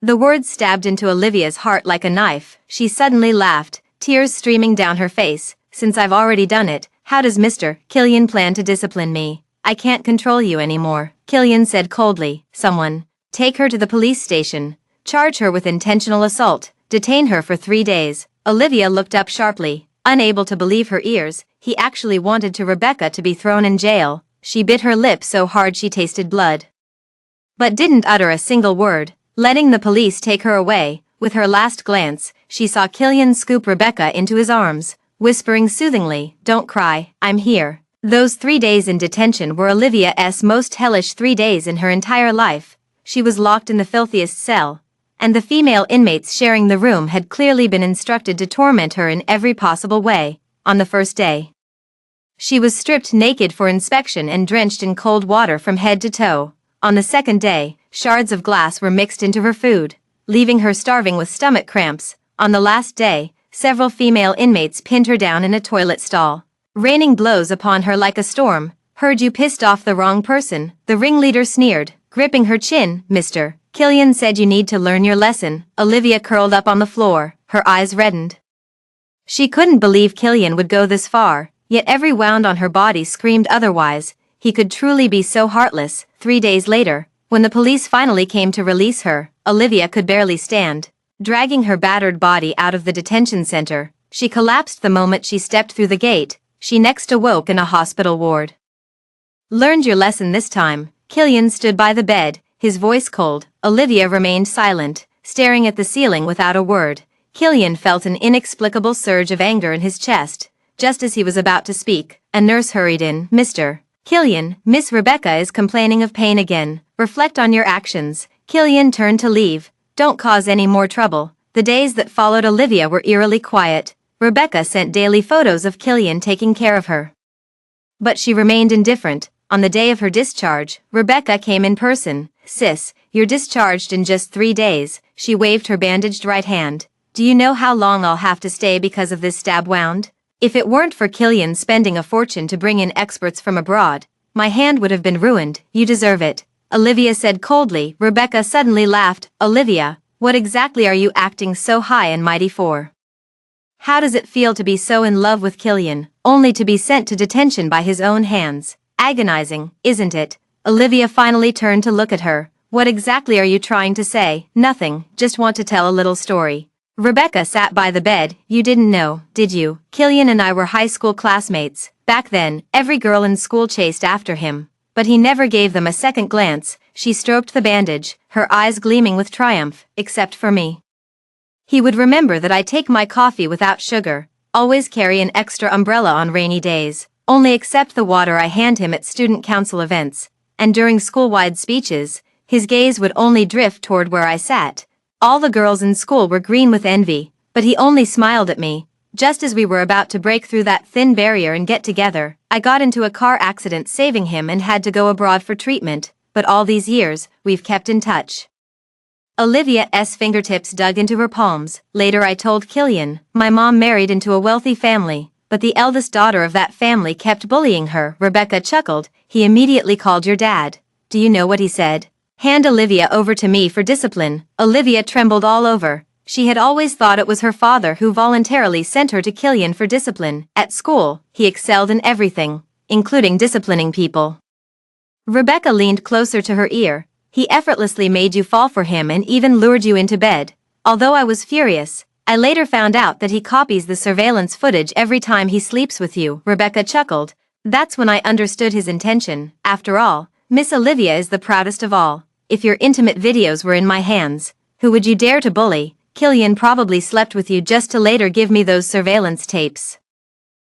The words stabbed into Olivia's heart like a knife. She suddenly laughed, tears streaming down her face. "Since I've already done it, how does Mr. Killian plan to discipline me?" "I can't control you anymore," Killian said coldly. "Someone take her to the police station. Charge her with intentional assault. Detain her for 3 days." Olivia looked up sharply, unable to believe her ears. He actually wanted Rebecca to be thrown in jail. She bit her lip so hard she tasted blood, but didn't utter a single word, letting the police take her away. With her last glance, she saw Killian scoop Rebecca into his arms, whispering soothingly, "Don't cry, I'm here." Those 3 days in detention were Olivia's most hellish 3 days in her entire life. She was locked in the filthiest cell, and the female inmates sharing the room had clearly been instructed to torment her in every possible way. On the first day, she was stripped naked for inspection and drenched in cold water from head to toe. On the second day, shards of glass were mixed into her food, leaving her starving with stomach cramps. On the last day, several female inmates pinned her down in a toilet stall, raining blows upon her like a storm. "Heard you pissed off the wrong person," the ringleader sneered, gripping her chin. "Mr. Killian said you need to learn your lesson." Olivia curled up on the floor, her eyes reddened. She couldn't believe Killian would go this far, yet every wound on her body screamed otherwise. He could truly be so heartless. 3 days later, when the police finally came to release her, Olivia could barely stand. Dragging her battered body out of the detention center, she collapsed the moment she stepped through the gate. She next awoke in a hospital ward. "Learned your lesson this time." Killian stood by the bed, his voice cold. Olivia remained silent, staring at the ceiling without a word. Killian felt an inexplicable surge of anger in his chest. Just as he was about to speak, a nurse hurried in. "Mr. Killian, Miss Rebecca is complaining of pain again. Reflect on your actions. Killian turned to leave. Don't cause any more trouble. The days that followed Olivia were eerily quiet. Rebecca sent daily photos of Killian taking care of her. But she remained indifferent. On the day of her discharge, Rebecca came in person. Sis, you're discharged in just 3 days. She waved her bandaged right hand. Do you know how long I'll have to stay because of this stab wound? If it weren't for Killian spending a fortune to bring in experts from abroad, my hand would have been ruined. You deserve it, Olivia said coldly. Rebecca suddenly laughed. Olivia, what exactly are you acting so high and mighty for? How does it feel to be so in love with Killian, only to be sent to detention by his own hands? Agonizing, isn't it? Olivia finally turned to look at her. What exactly are you trying to say? Nothing, just want to tell a little story. Rebecca sat by the bed. You didn't know, did you? Killian and I were high school classmates. Back then, every girl in school chased after him. But he never gave them a second glance. She stroked the bandage, her eyes gleaming with triumph, except for me. He would remember that I take my coffee without sugar, always carry an extra umbrella on rainy days, only accept the water I hand him at student council events, and during school-wide speeches, his gaze would only drift toward where I sat. All the girls in school were green with envy, but he only smiled at me. Just as we were about to break through that thin barrier and get together, I got into a car accident saving him and had to go abroad for treatment, but all these years, we've kept in touch. Olivia's fingertips dug into her palms. Later I told Killian, my mom married into a wealthy family, but the eldest daughter of that family kept bullying her. Rebecca chuckled. He immediately called your dad. Do you know what he said? Hand Olivia over to me for discipline. Olivia trembled all over. She had always thought it was her father who voluntarily sent her to Killian for discipline. At school, he excelled in everything, including disciplining people. Rebecca leaned closer to her ear. He effortlessly made you fall for him and even lured you into bed. Although I was furious, I later found out that he copies the surveillance footage every time he sleeps with you. Rebecca chuckled. That's when I understood his intention. After all, Miss Olivia is the proudest of all. If your intimate videos were in my hands, who would you dare to bully? Killian probably slept with you just to later give me those surveillance tapes.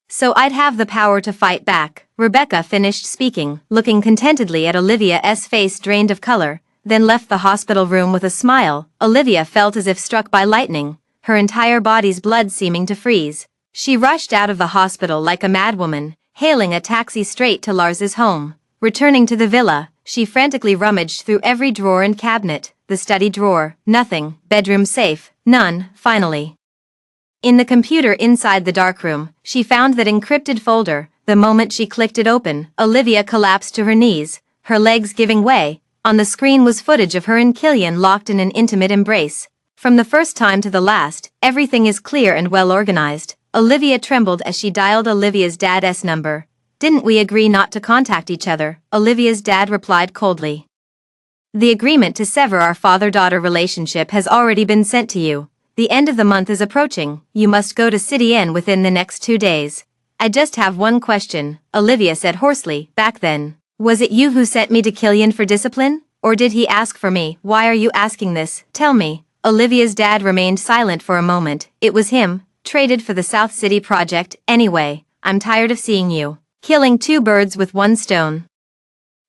So I'd have the power to fight back. Rebecca finished speaking, looking contentedly at Olivia's face drained of color, then left the hospital room with a smile. Olivia felt as if struck by lightning, her entire body's blood seeming to freeze. She rushed out of the hospital like a madwoman, hailing a taxi straight to Lars's home. Returning to the villa, she frantically rummaged through every drawer and cabinet. The study drawer, nothing. Bedroom safe, none. Finally, in the computer inside the darkroom, she found that encrypted folder. The moment she clicked it open, Olivia collapsed to her knees, her legs giving way. On the screen was footage of her and Killian locked in an intimate embrace. From the first time to the last, everything is clear and well organized. Olivia trembled as she dialed Olivia's dad's number. Didn't we agree not to contact each other? Olivia's dad replied coldly. The agreement to sever our father-daughter relationship has already been sent to you. The end of the month is approaching. You must go to City Inn within the next 2 days. I just have one question, Olivia said hoarsely. Back then, was it you who sent me to Killian for discipline? Or did he ask for me? Why are you asking this? Tell me. Olivia's dad remained silent for a moment. It was him, traded for the South City project. Anyway, I'm tired of seeing you killing 2 birds with 1 stone.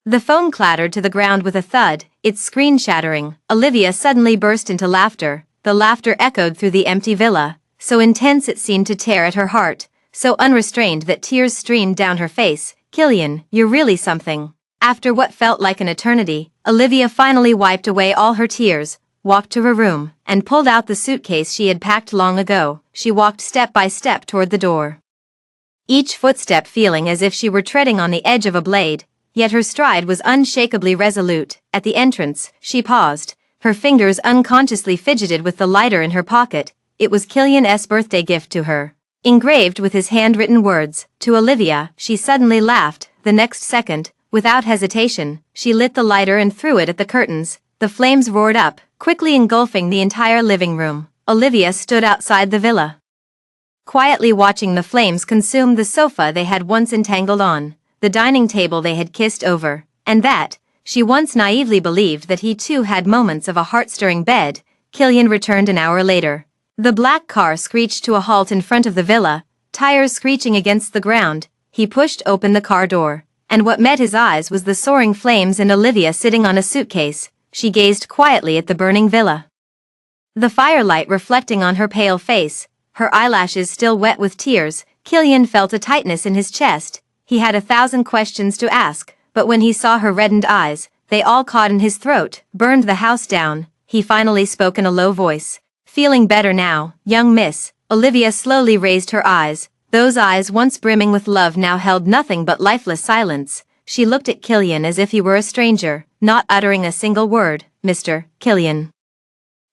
The phone clattered to the ground with a thud, its screen shattering. Olivia suddenly burst into laughter. The laughter echoed through the empty villa, so intense it seemed to tear at her heart, so unrestrained that tears streamed down her face. Killian, you're really something. After what felt like an eternity, Olivia finally wiped away all her tears, walked to her room, and pulled out the suitcase she had packed long ago. She walked step by step toward the door, each footstep feeling as if she were treading on the edge of a blade, yet her stride was unshakably resolute. At the entrance, she paused. Her fingers unconsciously fidgeted with the lighter in her pocket. It was Killian's birthday gift to her, engraved with his handwritten words. To Olivia, she suddenly laughed. The next second, without hesitation, she lit the lighter and threw it at the curtains. The flames roared up, quickly engulfing the entire living room. Olivia stood outside the villa, quietly watching the flames consume the sofa they had once entangled on, the dining table they had kissed over, and that, she once naively believed that he too had moments of a heart-stirring bed. Killian returned an hour later. The black car screeched to a halt in front of the villa, tires screeching against the ground. He pushed open the car door. and what met his eyes was the soaring flames and Olivia sitting on a suitcase. She gazed quietly at the burning villa. The firelight reflecting on her pale face, her eyelashes still wet with tears. Killian felt a tightness in his chest. He had 1,000 questions to ask, but when he saw her reddened eyes, they all caught in his throat. Burned the house down, he finally spoke in a low voice. Feeling better now, young miss? Olivia slowly raised her eyes. Those eyes once brimming with love now held nothing but lifeless silence. She looked at Killian as if he were a stranger, not uttering a single word. Mr. Killian.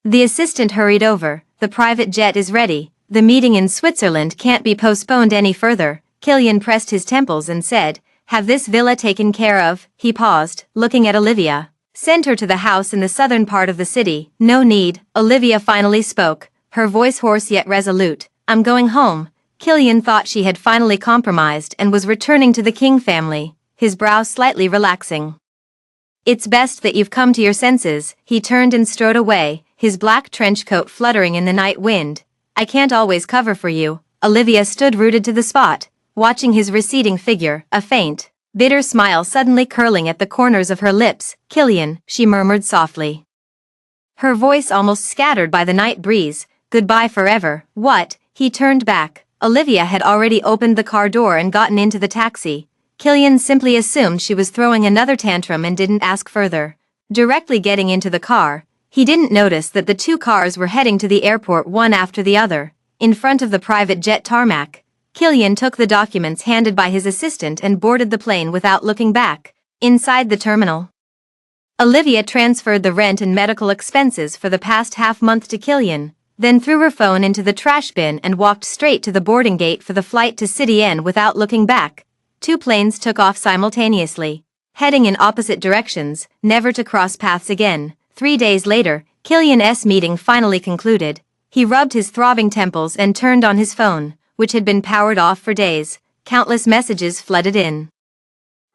The assistant hurried over. The private jet is ready. The meeting in Switzerland can't be postponed any further. Killian pressed his temples and said, have this villa taken care of? He paused, looking at Olivia. Send her to the house in the southern part of the city. No need. Olivia finally spoke, her voice hoarse yet resolute. I'm going home. Killian thought she had finally compromised and was returning to the King family, his brow slightly relaxing. It's best that you've come to your senses. He turned and strode away, his black trench coat fluttering in the night wind. I can't always cover for you. Olivia stood rooted to the spot, watching his receding figure, a faint, bitter smile suddenly curling at the corners of her lips. Killian, she murmured softly. Her voice almost scattered by the night breeze. Goodbye forever. What? He turned back. Olivia had already opened the car door and gotten into the taxi. Killian simply assumed she was throwing another tantrum and didn't ask further. Directly getting into the car, he didn't notice that the two cars were heading to the airport one after the other. In front of the private jet tarmac, Killian took the documents handed by his assistant and boarded the plane without looking back. Inside the terminal, Olivia transferred the rent and medical expenses for the past half-month to Killian, then threw her phone into the trash bin and walked straight to the boarding gate for the flight to City N without looking back. Two planes took off simultaneously, heading in opposite directions, never to cross paths again. 3 days later, Killian's meeting finally concluded. He rubbed his throbbing temples and turned on his phone, which had been powered off for days. Countless messages flooded in.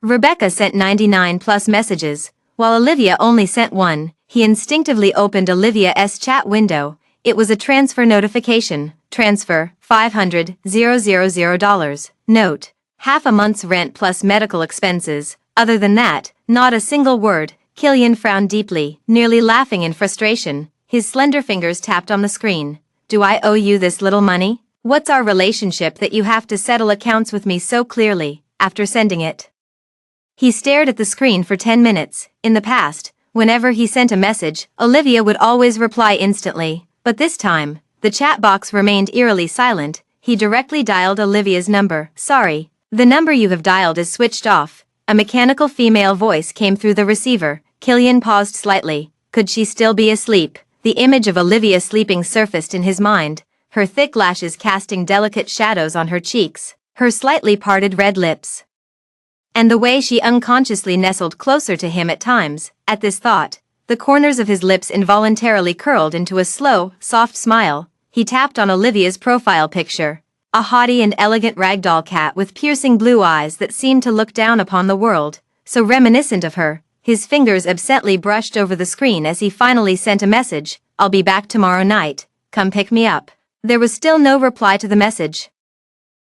Rebecca sent 99+ messages, while Olivia only sent one. He instinctively opened Olivia's chat window. It was a transfer notification. Transfer, $500,000. Note, half a month's rent plus medical expenses. Other than that, not a single word. Killian frowned deeply, nearly laughing in frustration. His slender fingers tapped on the screen. Do I owe you this little money? What's our relationship that you have to settle accounts with me so clearly, after sending it? He stared at the screen for 10 minutes. In the past, whenever he sent a message, Olivia would always reply instantly. But this time, the chat box remained eerily silent. He directly dialed Olivia's number. Sorry, the number you have dialed is switched off. A mechanical female voice came through the receiver. Killian paused slightly. Could she still be asleep? The image of Olivia sleeping surfaced in his mind, her thick lashes casting delicate shadows on her cheeks, her slightly parted red lips, and the way she unconsciously nestled closer to him at times. At this thought, the corners of his lips involuntarily curled into a slow, soft smile. He tapped on Olivia's profile picture, a haughty and elegant ragdoll cat with piercing blue eyes that seemed to look down upon the world, so reminiscent of her. His fingers absently brushed over the screen as he finally sent a message. I'll be back tomorrow night. Come pick me up. There was still no reply to the message.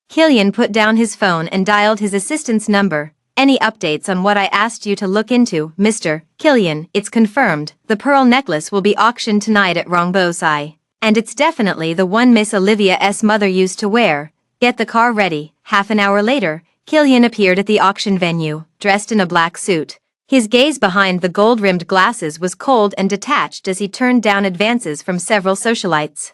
Killian put down his phone and dialed his assistant's number. Any updates on what I asked you to look into, Mr. Killian? It's confirmed. The pearl necklace will be auctioned tonight at Rongbosai. And it's definitely the one Miss Olivia's mother used to wear. Get the car ready. Half an hour later, Killian appeared at the auction venue, dressed in a black suit. His gaze behind the gold-rimmed glasses was cold and detached as he turned down advances from several socialites.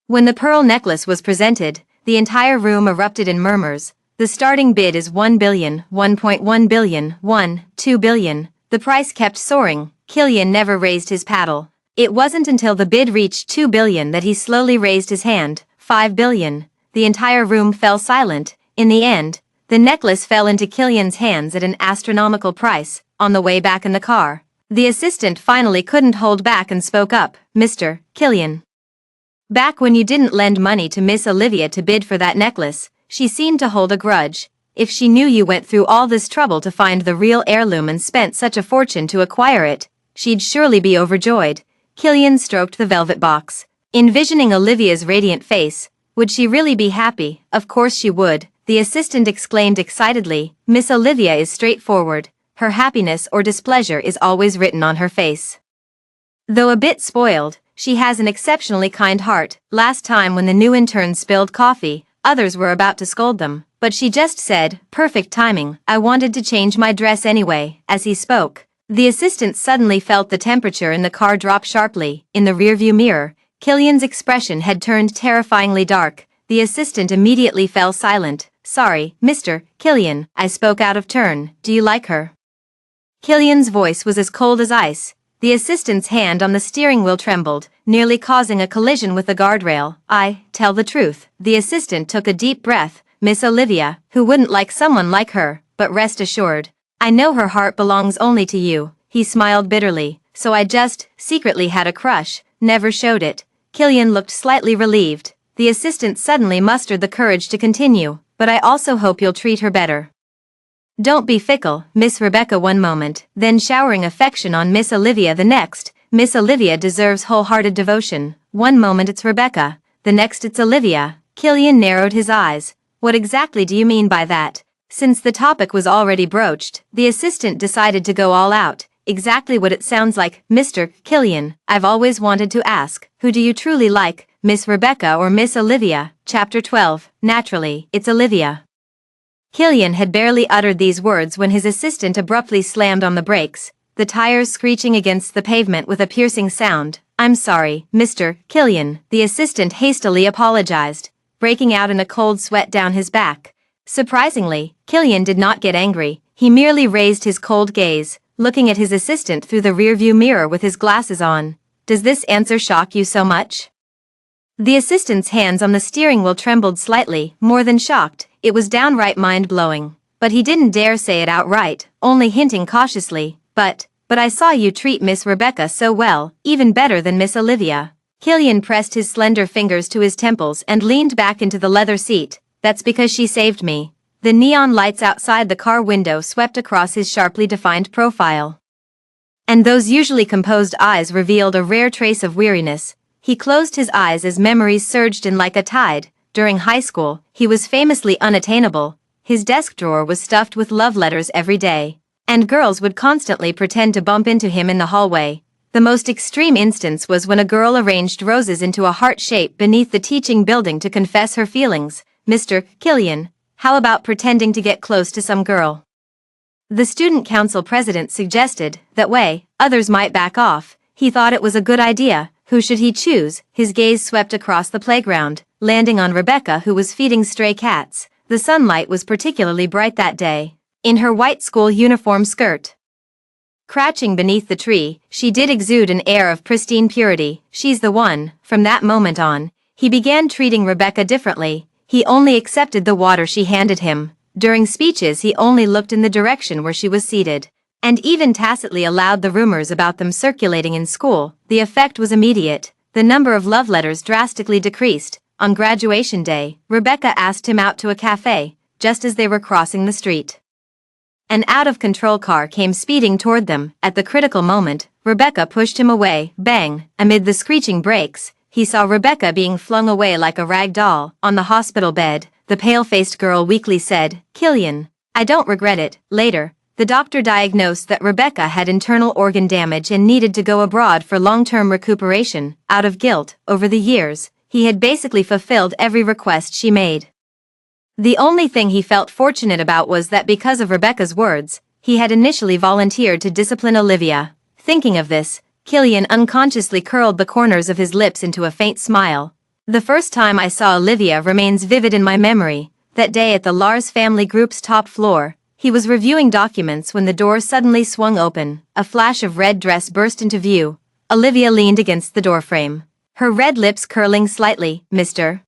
When the pearl necklace was presented, the entire room erupted in murmurs. The starting bid is 1 billion, 1.1 billion, 2 billion. The price kept soaring. Killian never raised his paddle. It wasn't until the bid reached 2 billion that he slowly raised his hand. 5 billion. The entire room fell silent. In the end, the necklace fell into Killian's hands at an astronomical price. On the way back in the car, the assistant finally couldn't hold back and spoke up. Mr. Killian. Back when you didn't lend money to Miss Olivia to bid for that necklace, she seemed to hold a grudge. If she knew you went through all this trouble to find the real heirloom and spent such a fortune to acquire it, she'd surely be overjoyed. Killian stroked the velvet box, envisioning Olivia's radiant face. Would she really be happy? Of course she would. the assistant exclaimed excitedly. Miss Olivia is straightforward. Her happiness or displeasure is always written on her face. Though a bit spoiled, she has an exceptionally kind heart. Last time when the new interns spilled coffee, others were about to scold them, but she just said, perfect timing, I wanted to change my dress anyway. As he spoke, the assistant suddenly felt the temperature in the car drop sharply. In the rearview mirror, Killian's expression had turned terrifyingly dark. The assistant immediately fell silent. Sorry, Mr. Killian, I spoke out of turn. Do you like her? Killian's voice was as cold as ice. The assistant's hand on the steering wheel trembled, nearly causing a collision with the guardrail. I tell the truth. The assistant took a deep breath. Miss Olivia, who wouldn't like someone like her, but rest assured, I know her heart belongs only to you. He smiled bitterly. So I just secretly had a crush, never showed it. Killian looked slightly relieved. The assistant suddenly mustered the courage to continue, but I also hope you'll treat her better. Don't be fickle, Miss Rebecca one moment, then showering affection on Miss Olivia the next. Miss Olivia deserves wholehearted devotion. One moment it's Rebecca, the next it's Olivia. Killian narrowed his eyes. What exactly do you mean by that? Since the topic was already broached, the assistant decided to go all out. Exactly what it sounds like, Mr. Killian. I've always wanted to ask, who do you truly like, Miss Rebecca or Miss Olivia? Chapter 12. Naturally, it's Olivia. Killian had barely uttered these words when his assistant abruptly slammed on the brakes, the tires screeching against the pavement with a piercing sound. I'm sorry, Mr. Killian, the assistant hastily apologized, breaking out in a cold sweat down his back. Surprisingly, Killian did not get angry. He merely raised his cold gaze, looking at his assistant through the rearview mirror with his glasses on. Does this answer shock you so much? The assistant's hands on the steering wheel trembled slightly. More than shocked, it was downright mind-blowing. But he didn't dare say it outright, only hinting cautiously, But I saw you treat Miss Rebecca so well, even better than Miss Olivia. Killian pressed his slender fingers to his temples and leaned back into the leather seat. That's because she saved me. The neon lights outside the car window swept across his sharply defined profile. And those usually composed eyes revealed a rare trace of weariness. He closed his eyes as memories surged in like a tide. During high school, he was famously unattainable. His desk drawer was stuffed with love letters every day, and girls would constantly pretend to bump into him in the hallway. The most extreme instance was when a girl arranged roses into a heart shape beneath the teaching building to confess her feelings. Mr. Killian, how about pretending to get close to some girl? The student council president suggested, that way, others might back off. He thought it was a good idea. Who should he choose? His gaze swept across the playground, landing on Rebecca, who was feeding stray cats. The sunlight was particularly bright that day. In her white school uniform skirt, crouching beneath the tree, she did exude an air of pristine purity. She's the one. From that moment on, he began treating Rebecca differently. He only accepted the water she handed him. During speeches, he only looked in the direction where she was seated, and even tacitly allowed the rumors about them circulating in school. The effect was immediate. The number of love letters drastically decreased. On graduation day, Rebecca asked him out to a cafe, just as they were crossing the street. An out-of-control car came speeding toward them. At the critical moment, Rebecca pushed him away. Bang! Amid the screeching brakes, he saw Rebecca being flung away like a rag doll. On the hospital bed, the pale-faced girl weakly said, Killian, I don't regret it. Later, the doctor diagnosed that Rebecca had internal organ damage and needed to go abroad for long-term recuperation. Out of guilt, over the years, he had basically fulfilled every request she made. The only thing he felt fortunate about was that because of Rebecca's words, he had initially volunteered to discipline Olivia. Thinking of this, Killian unconsciously curled the corners of his lips into a faint smile. The first time I saw Olivia remains vivid in my memory. That day at the Lars family group's top floor, he was reviewing documents when the door suddenly swung open. A flash of red dress burst into view. Olivia leaned against the doorframe, her red lips curling slightly. Mr.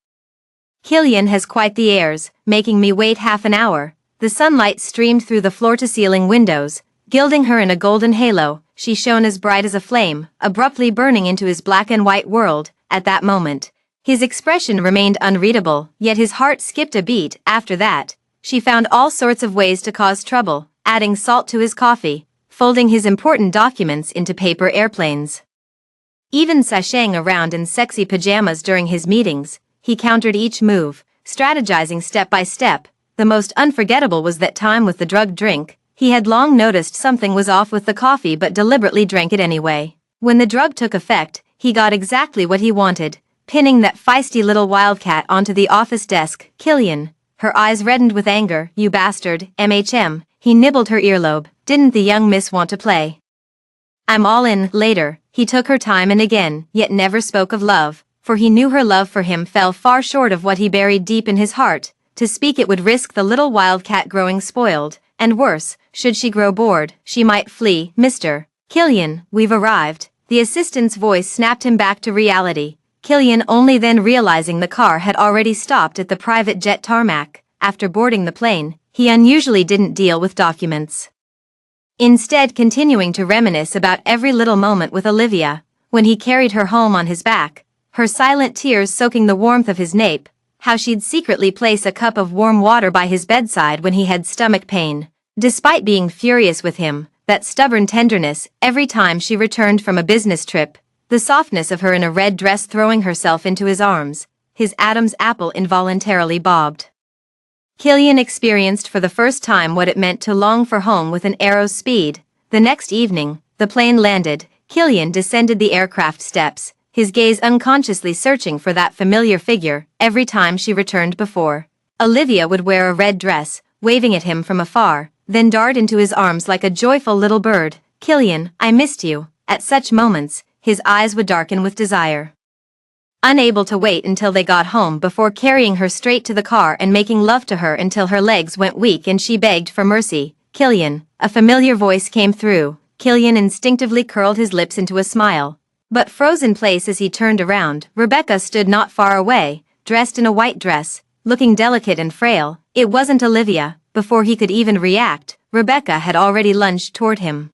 Killian has quite the airs, making me wait half an hour. The sunlight streamed through the floor-to-ceiling windows, gilding her in a golden halo. She shone as bright as a flame, abruptly burning into his black and white world. At that moment, his expression remained unreadable, yet his heart skipped a beat. After that, she found all sorts of ways to cause trouble, adding salt to his coffee, folding his important documents into paper airplanes, even sashaying around in sexy pajamas during his meetings. He countered each move, strategizing step by step. The most unforgettable was that time with the drugged drink. He had long noticed something was off with the coffee but deliberately drank it anyway. When the drug took effect, he got exactly what he wanted, pinning that feisty little wildcat onto the office desk. Killian. Her eyes reddened with anger. You bastard, MHM. He nibbled her earlobe. Didn't the young miss want to play? I'm all in. Later, he took her time and again, yet never spoke of love, for he knew her love for him fell far short of what he buried deep in his heart. To speak it would risk the little wildcat growing spoiled, and worse, should she grow bored, she might flee. Mr. Killian, we've arrived. The assistant's voice snapped him back to reality. Killian only then realizing the car had already stopped at the private jet tarmac. After boarding the plane, he unusually didn't deal with documents. Instead continuing to reminisce about every little moment with Olivia, when he carried her home on his back, her silent tears soaking the warmth of his nape, how she'd secretly place a cup of warm water by his bedside when he had stomach pain. Despite being furious with him, that stubborn tenderness every time she returned from a business trip, the softness of her in a red dress throwing herself into his arms, his Adam's apple involuntarily bobbed. Killian experienced for the first time what it meant to long for home with an arrow's speed. The next evening, the plane landed. Killian descended the aircraft steps, his gaze unconsciously searching for that familiar figure. Every time she returned before, Olivia would wear a red dress, waving at him from afar, then dart into his arms like a joyful little bird. Killian, I missed you. At such moments, his eyes would darken with desire. Unable to wait until they got home before carrying her straight to the car and making love to her until her legs went weak and she begged for mercy. Killian, a familiar voice came through. Killian instinctively curled his lips into a smile, but froze in place as he turned around. Rebecca stood not far away, dressed in a white dress, looking delicate and frail. It wasn't Olivia. Before he could even react, Rebecca had already lunged toward him.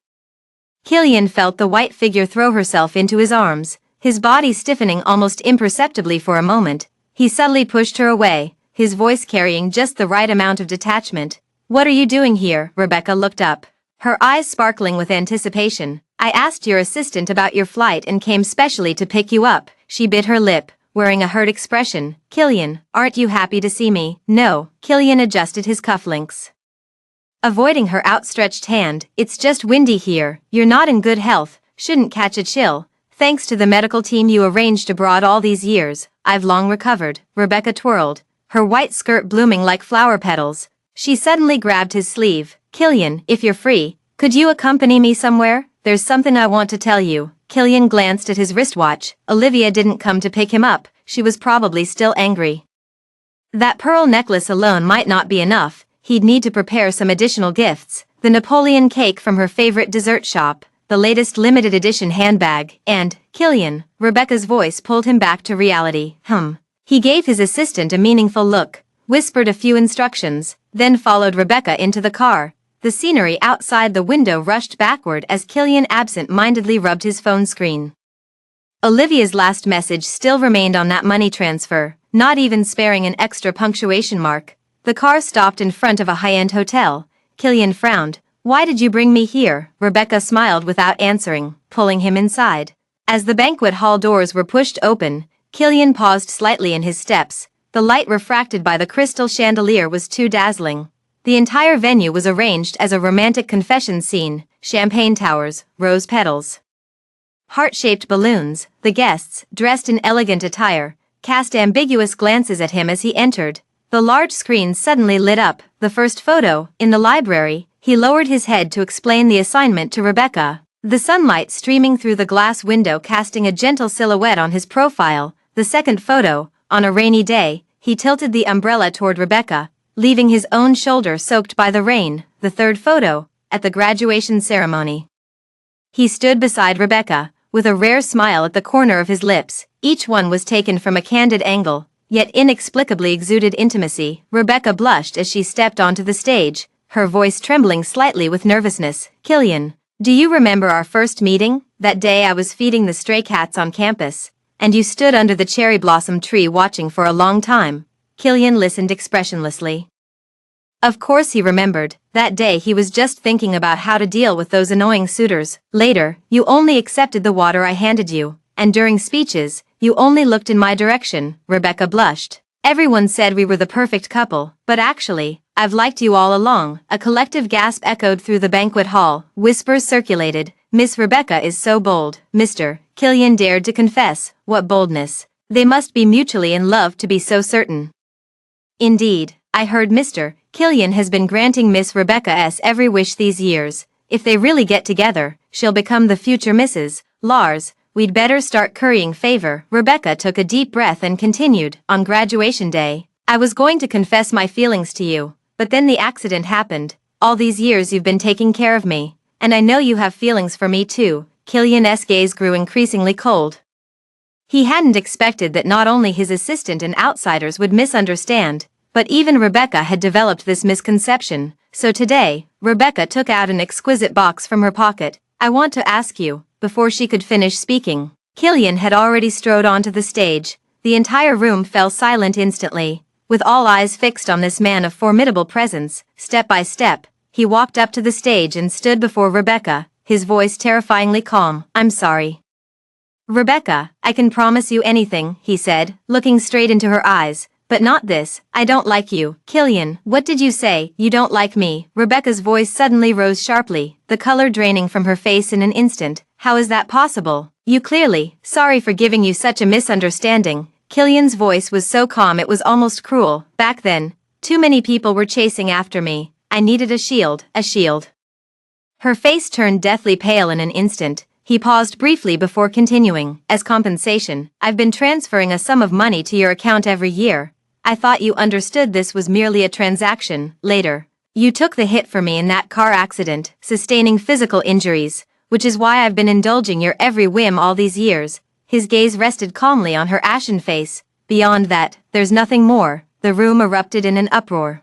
Killian felt the white figure throw herself into his arms, his body stiffening almost imperceptibly for a moment. He subtly pushed her away, his voice carrying just the right amount of detachment. What are you doing here? Rebecca looked up, her eyes sparkling with anticipation. I asked your assistant about your flight and came specially to pick you up. She bit her lip, wearing a hurt expression. Killian, aren't you happy to see me? No. Killian adjusted his cufflinks, avoiding her outstretched hand. It's just windy here. You're not in good health, shouldn't catch a chill. Thanks to the medical team you arranged abroad all these years, I've long recovered. Rebecca twirled, her white skirt blooming like flower petals. She suddenly grabbed his sleeve. Killian, if you're free, could you accompany me somewhere? There's something I want to tell you. Killian glanced at his wristwatch. Olivia didn't come to pick him up. She was probably still angry. That pearl necklace alone might not be enough. He'd need to prepare some additional gifts. The Napoleon cake from her favorite dessert shop, the latest limited edition handbag, and, Killian, Rebecca's voice pulled him back to reality. He gave his assistant a meaningful look, whispered a few instructions, then followed Rebecca into the car. The scenery outside the window rushed backward as Killian absent-mindedly rubbed his phone screen. Olivia's last message still remained on that money transfer, not even sparing an extra punctuation mark. The car stopped in front of a high-end hotel. Killian frowned. Why did you bring me here? Rebecca smiled without answering, pulling him inside. As the banquet hall doors were pushed open, Killian paused slightly in his steps. The light refracted by the crystal chandelier was too dazzling. The entire venue was arranged as a romantic confession scene, champagne towers, rose petals, heart-shaped balloons. The guests, dressed in elegant attire, cast ambiguous glances at him as he entered. The large screen suddenly lit up. The first photo, in the library. He lowered his head to explain the assignment to Rebecca, the sunlight streaming through the glass window casting a gentle silhouette on his profile. The second photo, on a rainy day, he tilted the umbrella toward Rebecca, leaving his own shoulder soaked by the rain. The third photo, at the graduation ceremony. He stood beside Rebecca, with a rare smile at the corner of his lips. Each one was taken from a candid angle, yet inexplicably exuded intimacy. Rebecca blushed as she stepped onto the stage, her voice trembling slightly with nervousness. Killian, do you remember our first meeting? That day I was feeding the stray cats on campus, and you stood under the cherry blossom tree watching for a long time. Killian listened expressionlessly. Of course he remembered. That day he was just thinking about how to deal with those annoying suitors. Later, you only accepted the water I handed you, and during speeches, you only looked in my direction. Rebecca blushed. Everyone said we were the perfect couple, but actually, I've liked you all along." A collective gasp echoed through the banquet hall. Whispers circulated. "Miss Rebecca is so bold." Mr. Killian dared to confess. What boldness. They must be mutually in love to be so certain. "Indeed, I heard Mr. Killian has been granting Miss Rebecca's every wish these years. If they really get together, she'll become the future Mrs. Lars. We'd better start currying favor." Rebecca took a deep breath and continued. "On graduation day, I was going to confess my feelings to you, but then the accident happened. All these years you've been taking care of me, and I know you have feelings for me too." Killian's gaze grew increasingly cold. He hadn't expected that not only his assistant and outsiders would misunderstand, but even Rebecca had developed this misconception. So today, Rebecca took out an exquisite box from her pocket. "I want to ask you." Before she could finish speaking, Killian had already strode onto the stage. The entire room fell silent instantly, with all eyes fixed on this man of formidable presence. Step by step, he walked up to the stage and stood before Rebecca, his voice terrifyingly calm. "I'm sorry, Rebecca, I can promise you anything," he said, looking straight into her eyes. "But not this. I don't like you." "Killian, what did you say? You don't like me?" Rebecca's voice suddenly rose sharply, the color draining from her face in an instant. "How is that possible? You clearly..." "Sorry for giving you such a misunderstanding." Killian's voice was so calm it was almost cruel. "Back then, too many people were chasing after me. I needed a shield." "A shield?" Her face turned deathly pale in an instant. He paused briefly before continuing. "As compensation, I've been transferring a sum of money to your account every year. I thought you understood this was merely a transaction. Later, you took the hit for me in that car accident, sustaining physical injuries, which is why I've been indulging your every whim all these years." His gaze rested calmly on her ashen face. "Beyond that, there's nothing more." The room erupted in an uproar.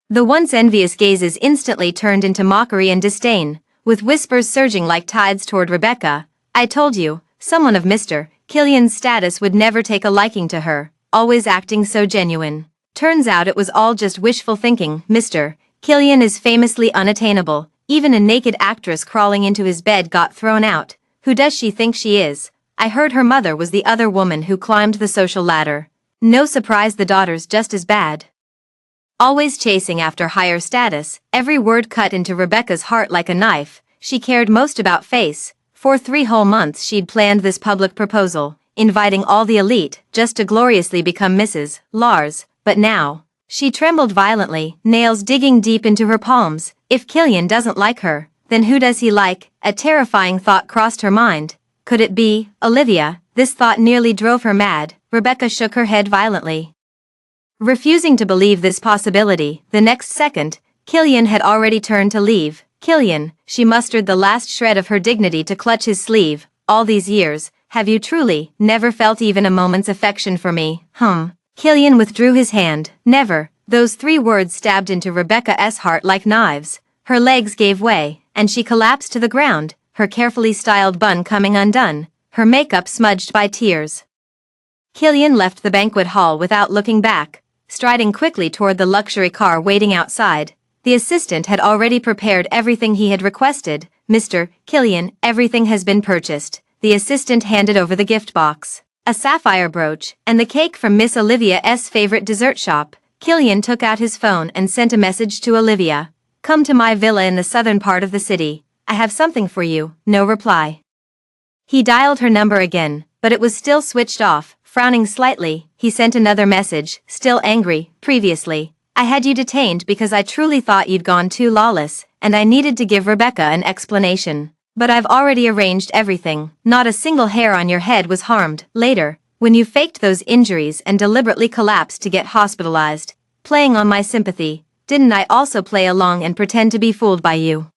The once envious gazes instantly turned into mockery and disdain, with whispers surging like tides toward Rebecca. "I told you, someone of Mr. Killian's status would never take a liking to her, always acting so genuine. Turns out it was all just wishful thinking." Mr. Killian is famously unattainable. Even a naked actress crawling into his bed got thrown out. Who does she think she is? I heard her mother was the other woman who climbed the social ladder. No surprise the daughter's just as bad. Always chasing after higher status. Every word cut into Rebecca's heart like a knife. She cared most about face. For 3 whole months she'd planned this public proposal, inviting all the elite just to gloriously become Mrs. Lars. But now, she trembled violently, nails digging deep into her palms. If Killian doesn't like her, then who does he like? A terrifying thought crossed her mind. Could it be Olivia? This thought nearly drove her mad. Rebecca shook her head violently, refusing to believe this possibility. The next second, Killian had already turned to leave. "Killian," she mustered the last shred of her dignity to clutch his sleeve. "All these years, have you truly never felt even a moment's affection for me?" Killian withdrew his hand. "Never." Those 3 words stabbed into Rebecca's heart like knives. Her legs gave way, and she collapsed to the ground, her carefully styled bun coming undone, her makeup smudged by tears. Killian left the banquet hall without looking back, striding quickly toward the luxury car waiting outside. The assistant had already prepared everything he had requested. "Mr. Killian, everything has been purchased." The assistant handed over the gift box, a sapphire brooch, and the cake from Miss Olivia's favorite dessert shop. Killian took out his phone and sent a message to Olivia. "Come to my villa in the southern part of the city. I have something for you." No reply. He dialed her number again, but it was still switched off. Frowning slightly, he sent another message, still angry. "Previously, I had you detained because I truly thought you'd gone too lawless, and I needed to give Rebecca an explanation. But I've already arranged everything. Not a single hair on your head was harmed." Later, when you faked those injuries and deliberately collapsed to get hospitalized, playing on my sympathy, didn't I also play along and pretend to be fooled by you?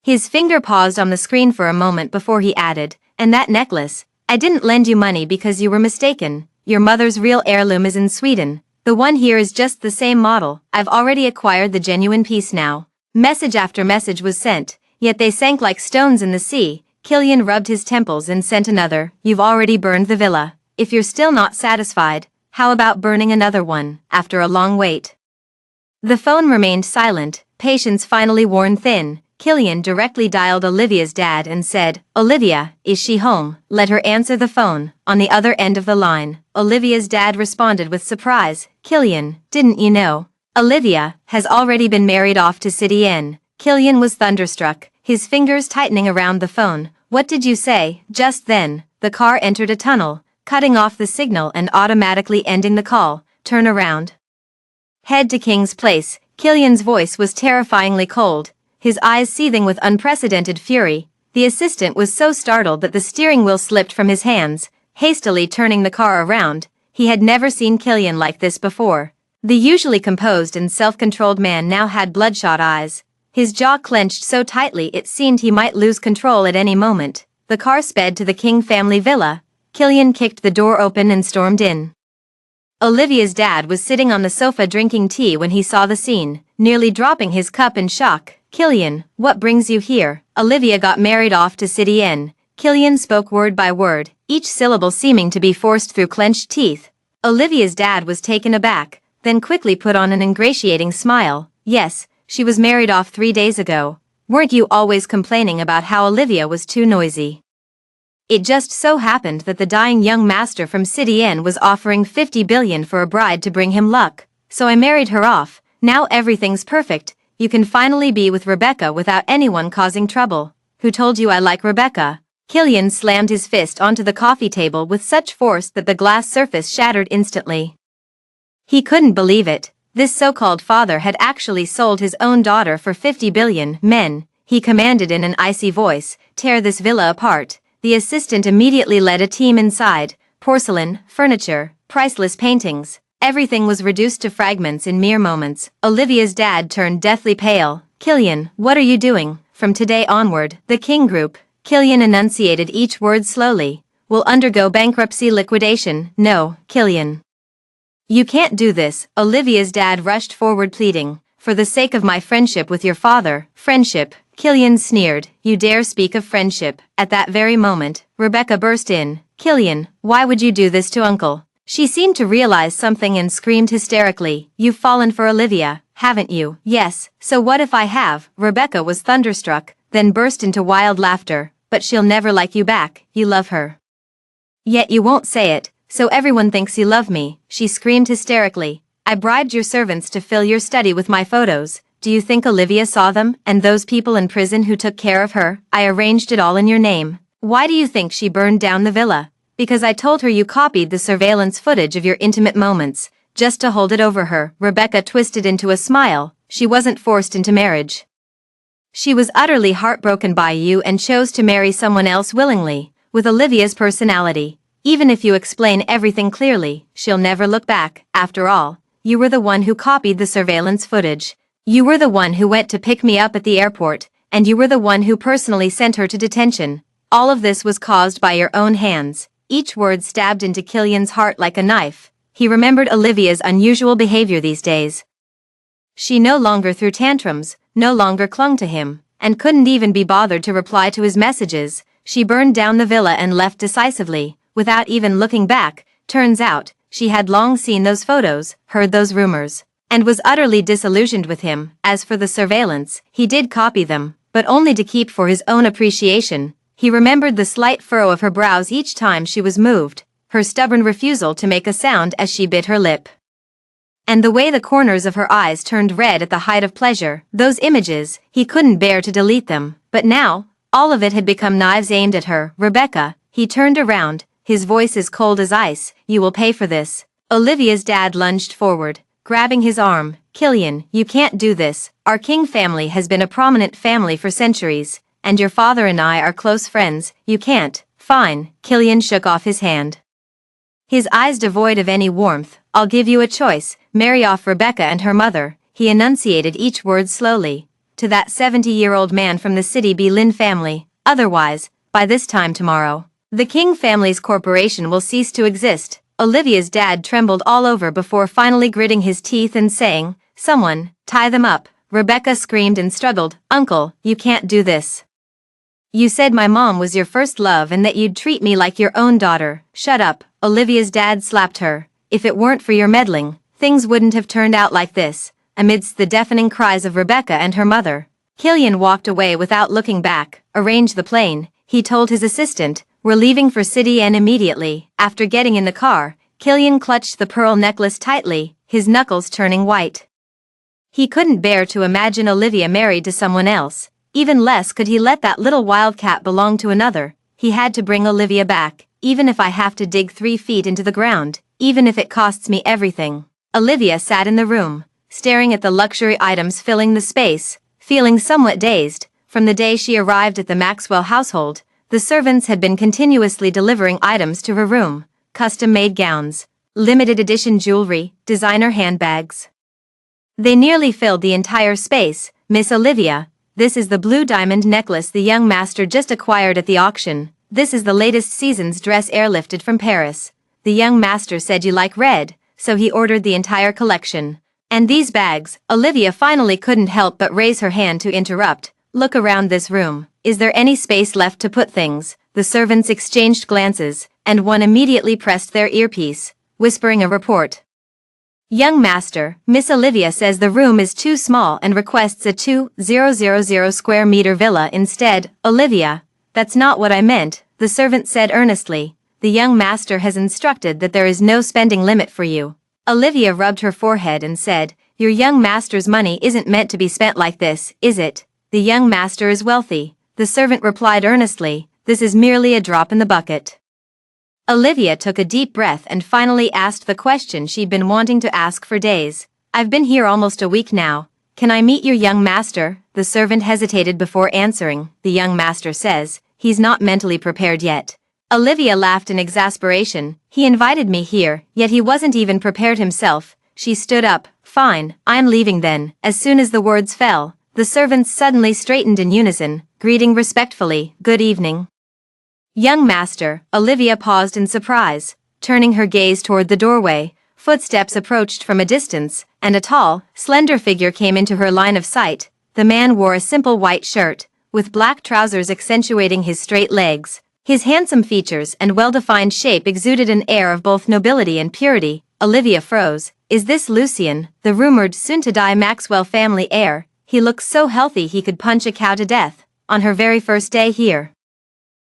His finger paused on the screen for a moment before he added, "And that necklace? I didn't lend you money because you were mistaken. Your mother's real heirloom is in Sweden. The one here is just the same model. I've already acquired the genuine piece now." Message after message was sent, yet they sank like stones in the sea. Killian rubbed his temples and sent another. "You've already burned the villa. If you're still not satisfied, how about burning another one?" After a long wait, the phone remained silent, patience finally worn thin. Killian directly dialed Olivia's dad and said, "Olivia, is she home?" Let her answer the phone. On the other end of the line, Olivia's dad responded with surprise, "Killian, didn't you know? Olivia has already been married off to City Inn. Killian was thunderstruck, his fingers tightening around the phone. What did you say? Just then, the car entered a tunnel, cutting off the signal and automatically ending the call. Turn around. Head to King's Place. Killian's voice was terrifyingly cold, his eyes seething with unprecedented fury. The assistant was so startled that the steering wheel slipped from his hands, hastily turning the car around. He had never seen Killian like this before. The usually composed and self-controlled man now had bloodshot eyes. His jaw clenched so tightly it seemed he might lose control at any moment. The car sped to the King family villa. Killian kicked the door open and stormed in. Olivia's dad was sitting on the sofa drinking tea when he saw the scene, nearly dropping his cup in shock. Killian, what brings you here? Olivia got married off to City Inn. Killian spoke word by word, each syllable seeming to be forced through clenched teeth. Olivia's dad was taken aback, then quickly put on an ingratiating smile. Yes, she was married off 3 days ago. Weren't you always complaining about how Olivia was too noisy? It just so happened that the dying young master from City Inn was offering 50 billion for a bride to bring him luck, so I married her off. Now everything's perfect. You can finally be with Rebecca without anyone causing trouble. Who told you I like Rebecca? Killian slammed his fist onto the coffee table with such force that the glass surface shattered instantly. He couldn't believe it. This so-called father had actually sold his own daughter for 50 billion. Men, he commanded in an icy voice, tear this villa apart. The assistant immediately led a team inside. Porcelain, furniture, priceless paintings. Everything was reduced to fragments in mere moments. Olivia's dad turned deathly pale. Killian, what are you doing? From today onward, the King Group, Killian enunciated each word slowly, will undergo bankruptcy liquidation. No, Killian. You can't do this. Olivia's dad rushed forward pleading, for the sake of my friendship with your father. Friendship? Killian sneered. You dare speak of friendship? At that very moment, Rebecca burst in. Killian, why would you do this to Uncle? She seemed to realize something and screamed hysterically. You've fallen for Olivia, haven't you? Yes, so what if I have? Rebecca was thunderstruck, then burst into wild laughter. But she'll never like you back. You love her. Yet you won't say it, so everyone thinks you love me, she screamed hysterically. I bribed your servants to fill your study with my photos. Do you think Olivia saw them, and those people in prison who took care of her? I arranged it all in your name. Why do you think she burned down the villa? Because I told her you copied the surveillance footage of your intimate moments, just to hold it over her. Rebecca twisted into a smile. She wasn't forced into marriage. She was utterly heartbroken by you and chose to marry someone else willingly, with Olivia's personality. Even if you explain everything clearly, she'll never look back. After all, you were the one who copied the surveillance footage. You were the one who went to pick me up at the airport, and you were the one who personally sent her to detention. All of this was caused by your own hands. Each word stabbed into Killian's heart like a knife. He remembered Olivia's unusual behavior these days. She no longer threw tantrums, no longer clung to him, and couldn't even be bothered to reply to his messages. She burned down the villa and left decisively, without even looking back. Turns out, she had long seen those photos, heard those rumors, and was utterly disillusioned with him. As for the surveillance, he did copy them, but only to keep for his own appreciation. He remembered the slight furrow of her brows each time she was moved, her stubborn refusal to make a sound as she bit her lip, and the way the corners of her eyes turned red at the height of pleasure. Those images, he couldn't bear to delete them, but now, all of it had become knives aimed at her. Rebecca, he turned around, his voice as cold as ice. You will pay for this. Olivia's dad lunged forward, grabbing his arm. Killian, you can't do this. Our King family has been a prominent family for centuries, and your father and I are close friends. You can't. Fine. Killian shook off his hand, his eyes devoid of any warmth. I'll give you a choice. Marry off Rebecca and her mother. He enunciated each word slowly. To that 70-year-old man from the City B. Lin family. Otherwise, by this time tomorrow, the King family's corporation will cease to exist. Olivia's dad trembled all over before finally gritting his teeth and saying, someone, tie them up. Rebecca screamed and struggled. Uncle, you can't do this. You said my mom was your first love and that you'd treat me like your own daughter. Shut up. Olivia's dad slapped her. If it weren't for your meddling, things wouldn't have turned out like this. Amidst the deafening cries of Rebecca and her mother, Killian walked away without looking back. Arrange the plane, he told his assistant. We're leaving for City Inn immediately. After getting in the car, Killian clutched the pearl necklace tightly, his knuckles turning white. He couldn't bear to imagine Olivia married to someone else, even less could he let that little wildcat belong to another. He had to bring Olivia back, even if I have to dig 3 feet into the ground, even if it costs me everything. Olivia sat in the room, staring at the luxury items filling the space, feeling somewhat dazed. From the day she arrived at the Maxwell household, the servants had been continuously delivering items to her room, custom-made gowns, limited edition jewelry, designer handbags. They nearly filled the entire space. Miss Olivia, this is the blue diamond necklace the young master just acquired at the auction. This is the latest season's dress airlifted from Paris. The young master said you like red, so he ordered the entire collection. And these bags. Olivia finally couldn't help but raise her hand to interrupt. Look around this room. Is there any space left to put things? The servants exchanged glances, and one immediately pressed their earpiece, whispering a report. Young master, Miss Olivia says the room is too small and requests a 2,000 square meter villa instead. Olivia, that's not what I meant, the servant said earnestly. The young master has instructed that there is no spending limit for you. Olivia rubbed her forehead and said, your young master's money isn't meant to be spent like this, is it? The young master is wealthy. The servant replied earnestly, this is merely a drop in the bucket. Olivia took a deep breath and finally asked the question she'd been wanting to ask for days. I've been here almost a week now. Can I meet your young master? The servant hesitated before answering. The young master says, he's not mentally prepared yet. Olivia laughed in exasperation. He invited me here, yet he wasn't even prepared himself. She stood up. Fine, I'm leaving then. As soon as the words fell, the servants suddenly straightened in unison, greeting respectfully, good evening. Young master, Olivia paused in surprise, turning her gaze toward the doorway. Footsteps approached from a distance, and a tall, slender figure came into her line of sight. The man wore a simple white shirt, with black trousers accentuating his straight legs. His handsome features and well-defined shape exuded an air of both nobility and purity. Olivia froze. Is this Lucien, the rumored soon-to-die Maxwell family heir? He looks so healthy he could punch a cow to death, on her very first day here.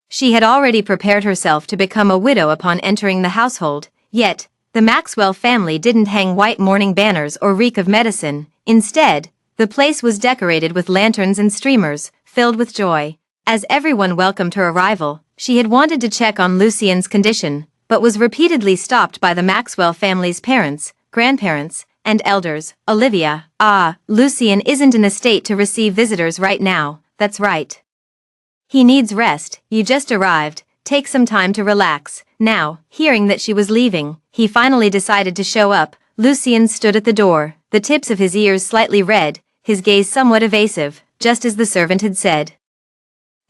She had already prepared herself to become a widow upon entering the household, yet, the Maxwell family didn't hang white mourning banners or reek of medicine. Instead, the place was decorated with lanterns and streamers, filled with joy. As everyone welcomed her arrival, she had wanted to check on Lucien's condition, but was repeatedly stopped by the Maxwell family's parents, grandparents, and elders. Olivia, Lucien isn't in a state to receive visitors right now, that's right. He needs rest, you just arrived, take some time to relax. Now, hearing that she was leaving, he finally decided to show up. Lucien stood at the door, the tips of his ears slightly red, his gaze somewhat evasive, just as the servant had said.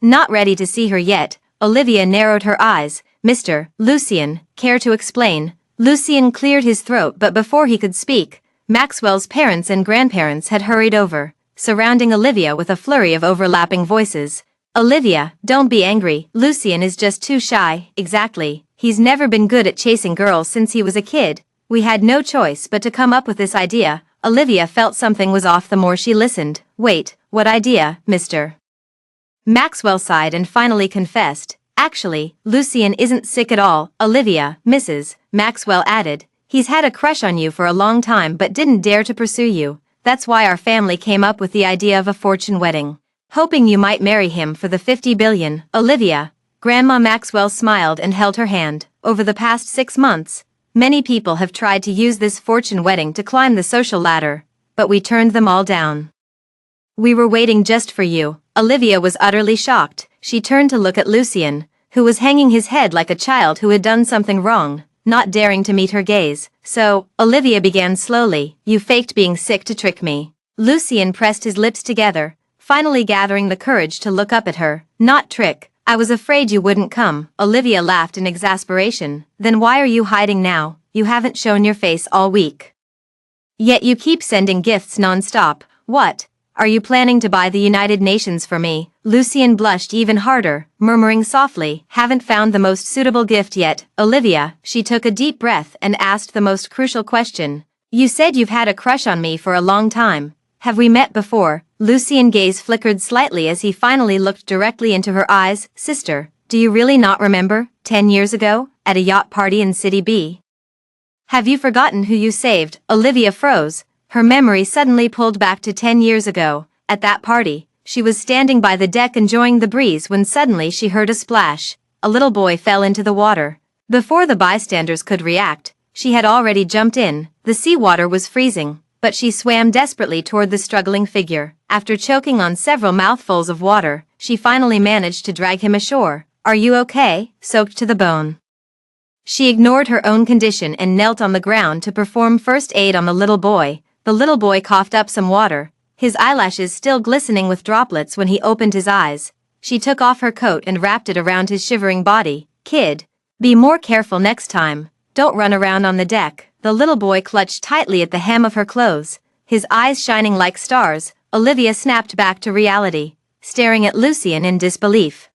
Not ready to see her yet, Olivia narrowed her eyes. Mr. Lucien, care to explain? Lucien cleared his throat, but before he could speak, Maxwell's parents and grandparents had hurried over, surrounding Olivia with a flurry of overlapping voices. Olivia, don't be angry, Lucien is just too shy. Exactly, he's never been good at chasing girls since he was a kid. We had no choice but to come up with this idea. Olivia felt something was off the more she listened. Wait, what idea, Mr. Maxwell sighed and finally confessed. Actually, Lucien isn't sick at all. Olivia, Mrs. Maxwell added, he's had a crush on you for a long time but didn't dare to pursue you. That's why our family came up with the idea of a fortune wedding. Hoping you might marry him for the 50 billion. Olivia, Grandma Maxwell smiled and held her hand. Over the past 6 months, many people have tried to use this fortune wedding to climb the social ladder, but we turned them all down. We were waiting just for you. Olivia was utterly shocked. She turned to look at Lucien, who was hanging his head like a child who had done something wrong, not daring to meet her gaze. So, Olivia began slowly, you faked being sick to trick me. Lucien pressed his lips together, finally gathering the courage to look up at her. Not trick, I was afraid you wouldn't come. Olivia laughed in exasperation. Then why are you hiding now? You haven't shown your face all week. Yet you keep sending gifts non-stop. What? Are you planning to buy the United Nations for me? Lucien blushed even harder, murmuring softly, haven't found the most suitable gift yet. Olivia, she took a deep breath and asked the most crucial question. You said you've had a crush on me for a long time. Have we met before? Lucien's gaze flickered slightly as he finally looked directly into her eyes. Sister, do you really not remember, 10 years ago, at a yacht party in City B? Have you forgotten who you saved? Olivia froze, Her memory suddenly pulled back to 10 years ago. At that party, she was standing by the deck enjoying the breeze when suddenly she heard a splash. A little boy fell into the water. Before the bystanders could react, she had already jumped in. The seawater was freezing, but she swam desperately toward the struggling figure. After choking on several mouthfuls of water, she finally managed to drag him ashore. "Are you okay?" Soaked to the bone. She ignored her own condition and knelt on the ground to perform first aid on the little boy. The little boy coughed up some water, his eyelashes still glistening with droplets when he opened his eyes. She took off her coat and wrapped it around his shivering body. "Kid, be more careful next time. Don't run around on the deck." The little boy clutched tightly at the hem of her clothes, his eyes shining like stars. Olivia snapped back to reality, staring at Lucien in disbelief.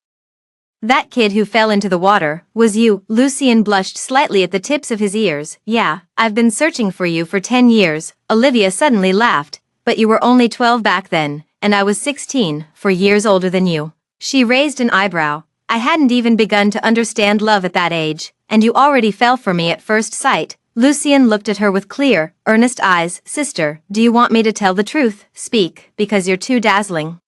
"That kid who fell into the water was you." Lucien blushed slightly at the tips of his ears. "Yeah, I've been searching for you for 10 years. Olivia suddenly laughed. "But you were only 12 back then, and I was 16, 4 years older than you." She raised an eyebrow. "I hadn't even begun to understand love at that age, and you already fell for me at first sight." Lucien looked at her with clear, earnest eyes. "Sister, do you want me to tell the truth?" "Speak, because you're too dazzling."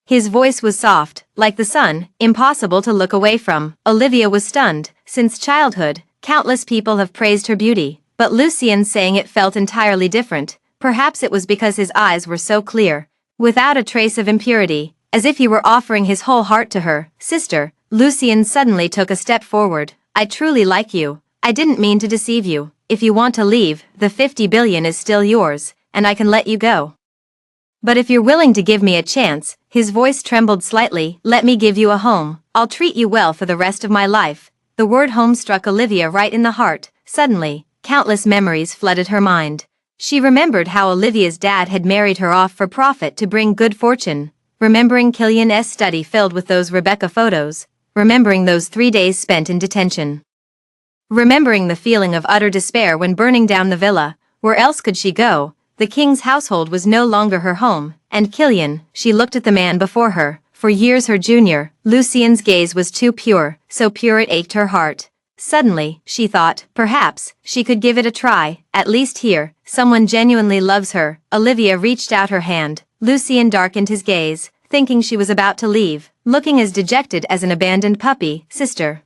His voice was soft, like the sun, impossible to look away from. Olivia was stunned. Since childhood, countless people have praised her beauty, but Lucien saying it felt entirely different. Perhaps it was because his eyes were so clear, without a trace of impurity, as if he were offering his whole heart to her. "Sister," Lucien suddenly took a step forward. "I truly like you. I didn't mean to deceive you. If you want to leave, the 50 billion is still yours, and I can let you go. But if you're willing to give me a chance," his voice trembled slightly, "let me give you a home. I'll treat you well for the rest of my life." The word home struck Olivia right in the heart. Suddenly, countless memories flooded her mind. She remembered how Olivia's dad had married her off for profit to bring good fortune, remembering Killian's study filled with those Rebecca photos, remembering those 3 days spent in detention. Remembering the feeling of utter despair when burning down the villa. Where else could she go? The king's household was no longer her home, and Killian, she looked at the man before her, for years her junior. Lucien's gaze was too pure, so pure it ached her heart. Suddenly, she thought, perhaps, she could give it a try, at least here, someone genuinely loves her. Olivia reached out her hand. Lucien darkened his gaze, thinking she was about to leave, looking as dejected as an abandoned puppy. "Sister,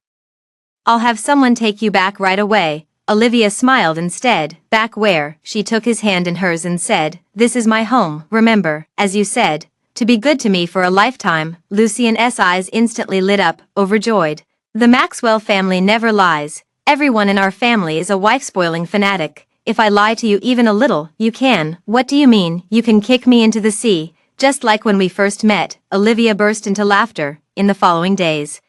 I'll have someone take you back right away." Olivia smiled instead. "Back where?" She took his hand in hers and said, "This is my home, remember, as you said, to be good to me for a lifetime." Lucien's eyes instantly lit up, overjoyed. "The Maxwell family never lies. Everyone in our family is a wife-spoiling fanatic. If I lie to you even a little, you can." "What do you mean?" "You can kick me into the sea, just like when we first met." Olivia burst into laughter. In the following days,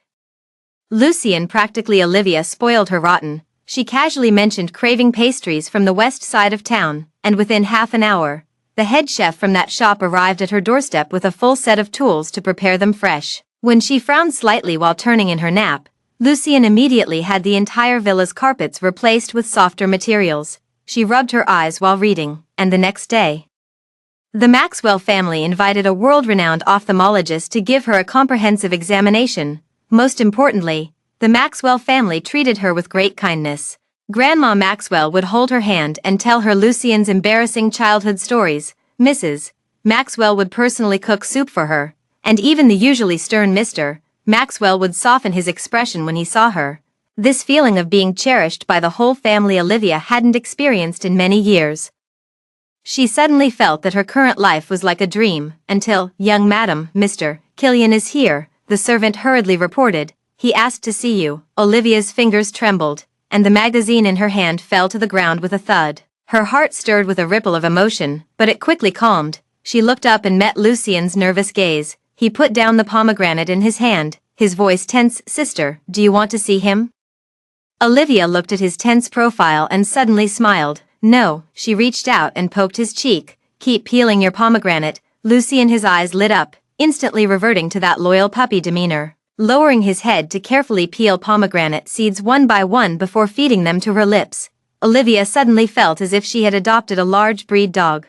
Lucien practically Olivia spoiled her rotten. She casually mentioned craving pastries from the west side of town, and within half an hour, the head chef from that shop arrived at her doorstep with a full set of tools to prepare them fresh. When she frowned slightly while turning in her nap, Lucien immediately had the entire villa's carpets replaced with softer materials. She rubbed her eyes while reading, and the next day, the Maxwell family invited a world-renowned ophthalmologist to give her a comprehensive examination. Most importantly, the Maxwell family treated her with great kindness. Grandma Maxwell would hold her hand and tell her Lucien's embarrassing childhood stories. Mrs. Maxwell would personally cook soup for her, and even the usually stern Mr. Maxwell would soften his expression when he saw her. This feeling of being cherished by the whole family Olivia hadn't experienced in many years. She suddenly felt that her current life was like a dream, until, "Young madam, Mr. Killian is here," the servant hurriedly reported. "He asked to see you." Olivia's fingers trembled, and the magazine in her hand fell to the ground with a thud. Her heart stirred with a ripple of emotion, but it quickly calmed. She looked up and met Lucien's nervous gaze. He put down the pomegranate in his hand, his voice tense. "Sister, do you want to see him?" Olivia looked at his tense profile and suddenly smiled. "No." She reached out and poked his cheek. "Keep peeling your pomegranate." Lucien, his eyes lit up, instantly reverting to that loyal puppy demeanor. Lowering his head to carefully peel pomegranate seeds one by one before feeding them to her lips, Olivia suddenly felt as if she had adopted a large breed dog.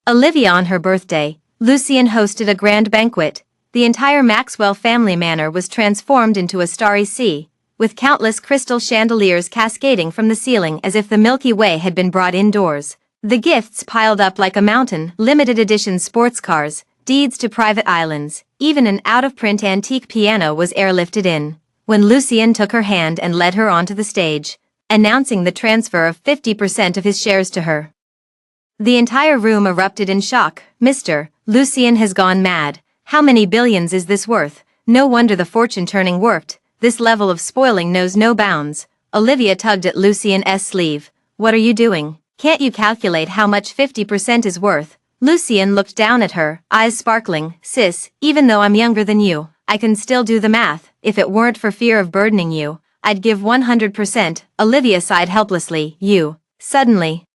Olivia on her birthday, Lucien hosted a grand banquet. The entire Maxwell family manor was transformed into a starry sea, with countless crystal chandeliers cascading from the ceiling as if the Milky Way had been brought indoors. The gifts piled up like a mountain, limited edition sports cars, deeds to private islands, even an out-of-print antique piano was airlifted in. When Lucien took her hand and led her onto the stage, announcing the transfer of 50% of his shares to her. The entire room erupted in shock. Mr. Lucien has gone mad. How many billions is this worth? No wonder the fortune-turning worked. This level of spoiling knows no bounds. Olivia tugged at Lucien's sleeve. What are you doing? Can't you calculate how much 50% is worth? Lucien looked down at her, eyes sparkling. Sis, even though I'm younger than you, I can still do the math. If it weren't for fear of burdening you, I'd give 100%. Olivia sighed helplessly. You. Suddenly,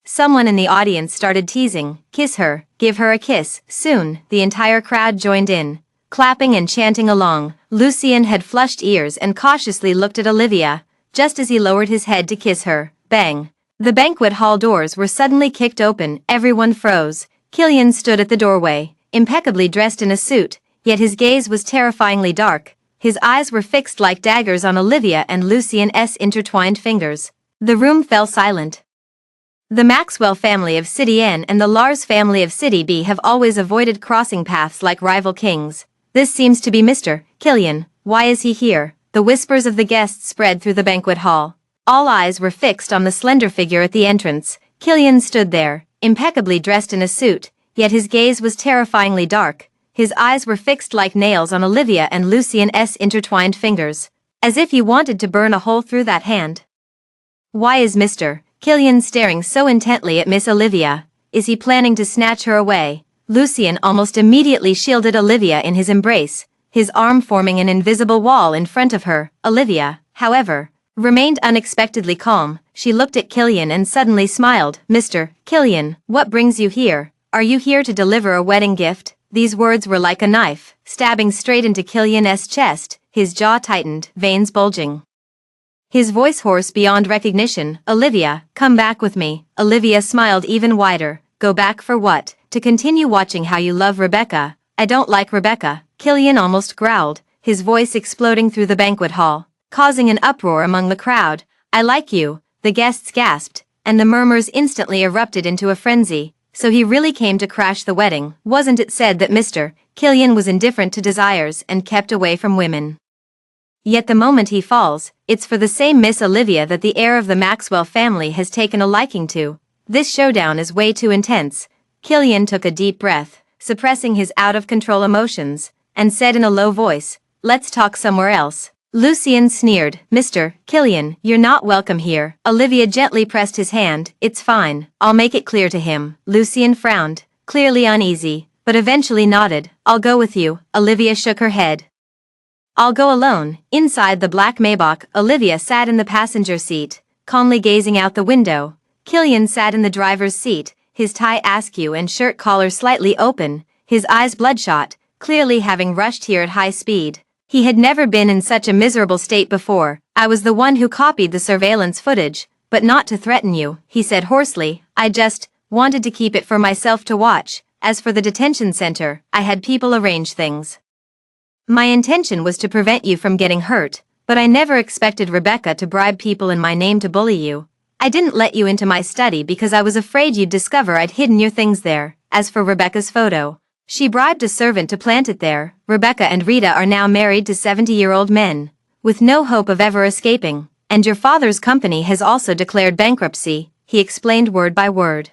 someone in the audience started teasing. Kiss her, give her a kiss. Soon, the entire crowd joined in, clapping and chanting along. Lucien had flushed ears and cautiously looked at Olivia, just as he lowered his head to kiss her. Bang! The banquet hall doors were suddenly kicked open. Everyone froze. Killian stood at the doorway, impeccably dressed in a suit, yet his gaze was terrifyingly dark. His eyes were fixed like daggers on Olivia and Lucien's intertwined fingers. The room fell silent. The Maxwell family of City N and the Lars family of City B have always avoided crossing paths like rival kings. This seems to be Mr. Killian. Why is he here? The whispers of the guests spread through the banquet hall. All eyes were fixed on the slender figure at the entrance. Killian stood there, impeccably dressed in a suit, yet his gaze was terrifyingly dark. His eyes were fixed like nails on Olivia and Lucien's intertwined fingers, as if he wanted to burn a hole through that hand. Why is Mr. Killian staring so intently at Miss Olivia? Is he planning to snatch her away? Lucien almost immediately shielded Olivia in his embrace, his arm forming an invisible wall in front of her. Olivia, however, remained unexpectedly calm. She looked at Killian and suddenly smiled. Mr. Killian, what brings you here? Are you here to deliver a wedding gift? These words were like a knife, stabbing straight into Killian's chest, his jaw tightened, veins bulging. His voice hoarse beyond recognition. Olivia, come back with me. Olivia smiled even wider. Go back for what? To continue watching how you love Rebecca. I don't like Rebecca, Killian almost growled, his voice exploding through the banquet hall, causing an uproar among the crowd. I like you, the guests gasped, and the murmurs instantly erupted into a frenzy. So he really came to crash the wedding. Wasn't it said that Mr. Killian was indifferent to desires and kept away from women? Yet the moment he falls, it's for the same Miss Olivia that the heir of the Maxwell family has taken a liking to. This showdown is way too intense. Killian took a deep breath, suppressing his out-of-control emotions, and said in a low voice, let's talk somewhere else. Lucien sneered. Mr. Killian, you're not welcome here. Olivia gently pressed his hand. It's fine, I'll make it clear to him. Lucien frowned, clearly uneasy, but eventually nodded. I'll go with you. Olivia shook her head. I'll go alone. Inside the black Maybach, Olivia sat in the passenger seat, calmly gazing out the window. Killian sat in the driver's seat, his tie askew and shirt collar slightly open, his eyes bloodshot, clearly having rushed here at high speed. He had never been in such a miserable state before. I was the one who copied the surveillance footage, but not to threaten you, he said hoarsely. I just wanted to keep it for myself to watch. As for the detention center, I had people arrange things. My intention was to prevent you from getting hurt, but I never expected Rebecca to bribe people in my name to bully you. I didn't let you into my study because I was afraid you'd discover I'd hidden your things there. As for Rebecca's photo, she bribed a servant to plant it there. Rebecca and Rita are now married to 70-year-old men, with no hope of ever escaping, and your father's company has also declared bankruptcy, he explained word by word.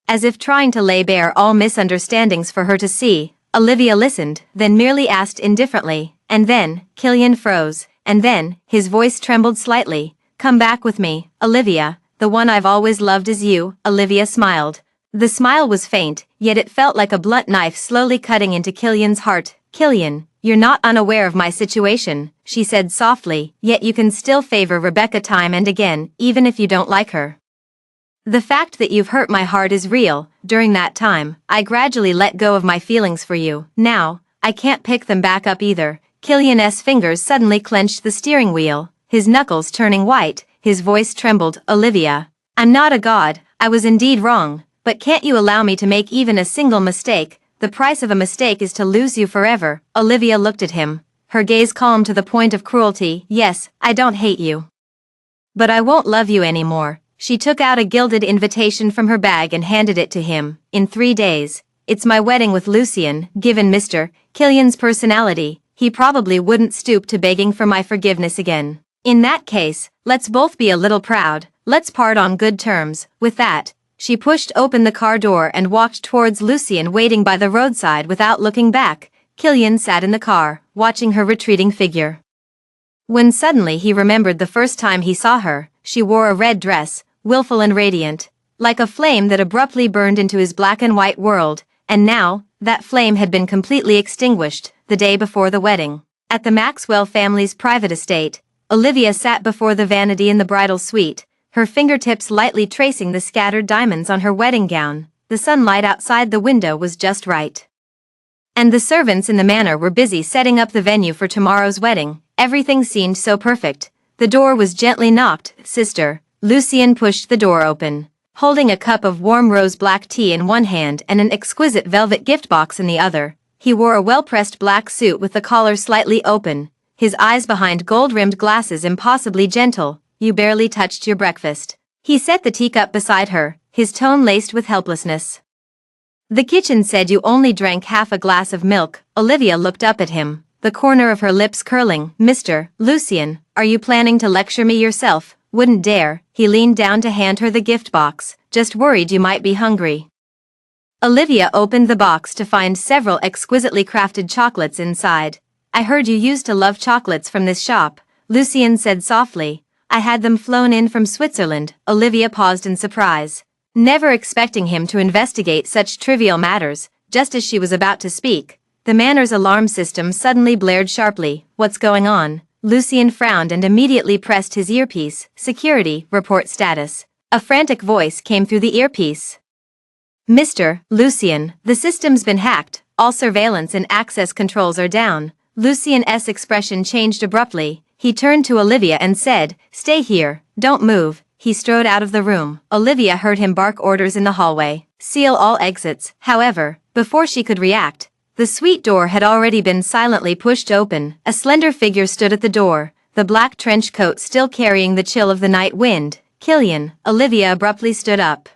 As if trying to lay bare all misunderstandings for her to see, Olivia listened, then merely asked indifferently, and then, Killian froze, and then, his voice trembled slightly, come back with me, Olivia, the one I've always loved is you. Olivia smiled. The smile was faint, yet it felt like a blunt knife slowly cutting into Killian's heart. Killian, you're not unaware of my situation, she said softly, yet you can still favor Rebecca time and again, even if you don't like her. The fact that you've hurt my heart is real. During that time, I gradually let go of my feelings for you. Now, I can't pick them back up either. Killian's fingers suddenly clenched the steering wheel, his knuckles turning white, his voice trembled. Olivia, I'm not a god, I was indeed wrong. But can't you allow me to make even a single mistake? The price of a mistake is to lose you forever. Olivia looked at him, her gaze calm to the point of cruelty. Yes, I don't hate you. But I won't love you anymore. She took out a gilded invitation from her bag and handed it to him. In 3 days. It's my wedding with Lucien. Given Mr. Killian's personality, he probably wouldn't stoop to begging for my forgiveness again. In that case, let's both be a little proud. Let's part on good terms. With that, she pushed open the car door and walked towards Lucien waiting by the roadside without looking back. Killian sat in the car, watching her retreating figure. When suddenly he remembered the first time he saw her, she wore a red dress, willful and radiant, like a flame that abruptly burned into his black and white world, and now, that flame had been completely extinguished, the day before the wedding. At the Maxwell family's private estate, Olivia sat before the vanity in the bridal suite, her fingertips lightly tracing the scattered diamonds on her wedding gown. The sunlight outside the window was just right. And the servants in the manor were busy setting up the venue for tomorrow's wedding. Everything seemed so perfect. The door was gently knocked. Sister, Lucien pushed the door open, holding a cup of warm rose black tea in one hand and an exquisite velvet gift box in the other. He wore a well-pressed black suit with the collar slightly open, his eyes behind gold-rimmed glasses impossibly gentle. You barely touched your breakfast. He set the teacup beside her, his tone laced with helplessness. The kitchen said you only drank half a glass of milk. Olivia looked up at him, the corner of her lips curling. Mr. Lucien, are you planning to lecture me yourself? Wouldn't dare. He leaned down to hand her the gift box, just worried you might be hungry. Olivia opened the box to find several exquisitely crafted chocolates inside. I heard you used to love chocolates from this shop, Lucien said softly. I had them flown in from Switzerland. Olivia paused in surprise, never expecting him to investigate such trivial matters. Just as she was about to speak, the manor's alarm system suddenly blared sharply. What's going on? Lucien frowned and immediately pressed his earpiece. Security, report status. A frantic voice came through the earpiece. Mr. Lucien, the system's been hacked. All surveillance and access controls are down. Lucien's expression changed abruptly. He turned to Olivia and said, stay here, don't move. He strode out of the room. Olivia heard him bark orders in the hallway. Seal all exits. However, before she could react, the suite door had already been silently pushed open. A slender figure stood at the door, the black trench coat still carrying the chill of the night wind. Killian. Olivia abruptly stood up,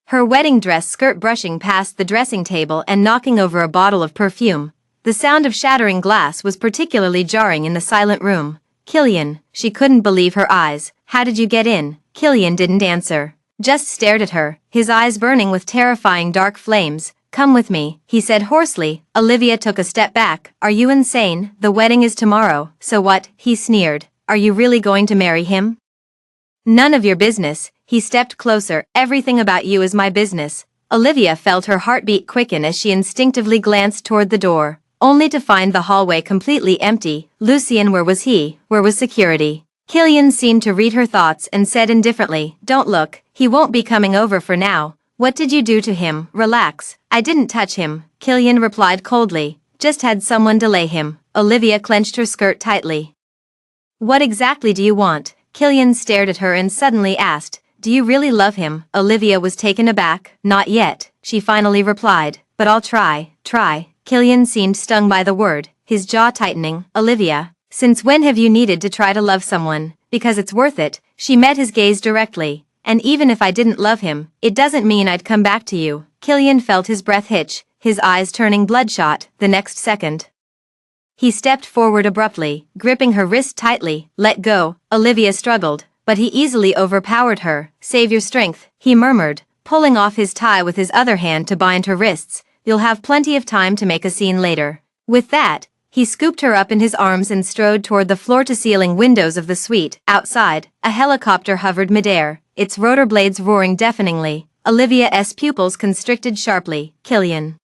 her wedding dress skirt brushing past the dressing table and knocking over a bottle of perfume. The sound of shattering glass was particularly jarring in the silent room. Killian, she couldn't believe her eyes. How did you get in? Killian didn't answer, just stared at her, his eyes burning with terrifying dark flames. Come with me, he said hoarsely. Olivia took a step back. Are you insane? The wedding is tomorrow. So what? He sneered. Are you really going to marry him? None of your business. He stepped closer. Everything about you is my business. Olivia felt her heartbeat quicken as she instinctively glanced toward the door, only to find the hallway completely empty. Lucien, where was he? Where was security? Killian seemed to read her thoughts and said indifferently, don't look, he won't be coming over for now. What did you do to him? Relax. I didn't touch him, Killian replied coldly, just had someone delay him. Olivia clenched her skirt tightly. What exactly do you want? Killian stared at her and suddenly asked, do you really love him? Olivia was taken aback. Not yet, she finally replied, but I'll try. Killian seemed stung by the word, his jaw tightening. Olivia, since when have you needed to try to love someone? Because it's worth it. She met his gaze directly. And even if I didn't love him, it doesn't mean I'd come back to you. Killian felt his breath hitch, his eyes turning bloodshot. The next second, he stepped forward abruptly, gripping her wrist tightly. Let go. Olivia struggled, but he easily overpowered her. Save your strength, he murmured, pulling off his tie with his other hand to bind her wrists. You'll have plenty of time to make a scene later. With that, he scooped her up in his arms and strode toward the floor-to-ceiling windows of the suite. Outside, a helicopter hovered midair, its rotor blades roaring deafeningly. Olivia's pupils constricted sharply. Killian,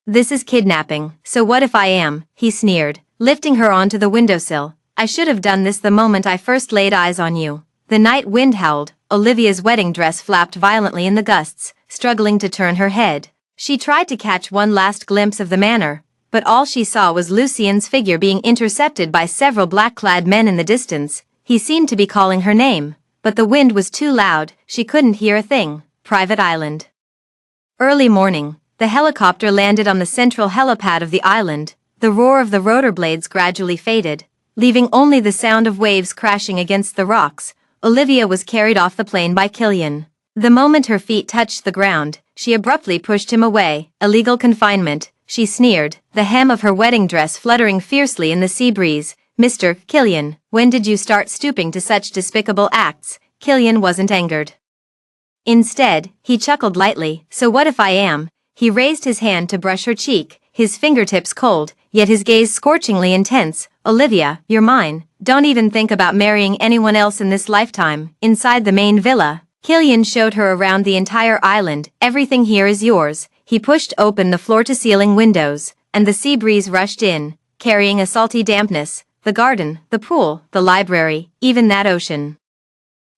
this is kidnapping. So what if I am? He sneered, lifting her onto the windowsill. I should have done this the moment I first laid eyes on you. The night wind howled. Olivia's wedding dress flapped violently in the gusts, struggling to turn her head. She tried to catch one last glimpse of the manor, but all she saw was Lucien's figure being intercepted by several black-clad men in the distance. He seemed to be calling her name, but the wind was too loud, she couldn't hear a thing. Private island. Early morning, the helicopter landed on the central helipad of the island. The roar of the rotor blades gradually faded, leaving only the sound of waves crashing against the rocks. Olivia was carried off the plane by Killian. The moment her feet touched the ground, she abruptly pushed him away. Illegal confinement, she sneered, the hem of her wedding dress fluttering fiercely in the sea breeze. Mr. Killian, when did you start stooping to such despicable acts? Killian wasn't angered. Instead, he chuckled lightly. So what if I am? He raised his hand to brush her cheek, his fingertips cold, yet his gaze scorchingly intense. Olivia, you're mine. Don't even think about marrying anyone else in this lifetime. Inside the main villa, Killian showed her around the entire island. Everything here is yours. He pushed open the floor-to-ceiling windows, and the sea breeze rushed in, carrying a salty dampness. The garden, the pool, the library, even that ocean.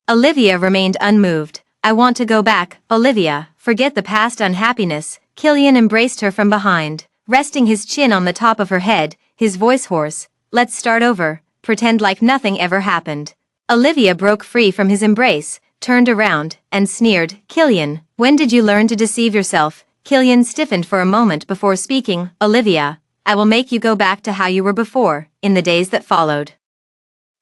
Olivia remained unmoved. I want to go back, Olivia, forget the past unhappiness. Killian embraced her from behind, resting his chin on the top of her head, his voice hoarse. Let's start over, pretend like nothing ever happened. Olivia broke free from his embrace, turned around, and sneered. Killian, when did you learn to deceive yourself? Killian stiffened for a moment before speaking. Olivia, I will make you go back to how you were before, in the days that followed.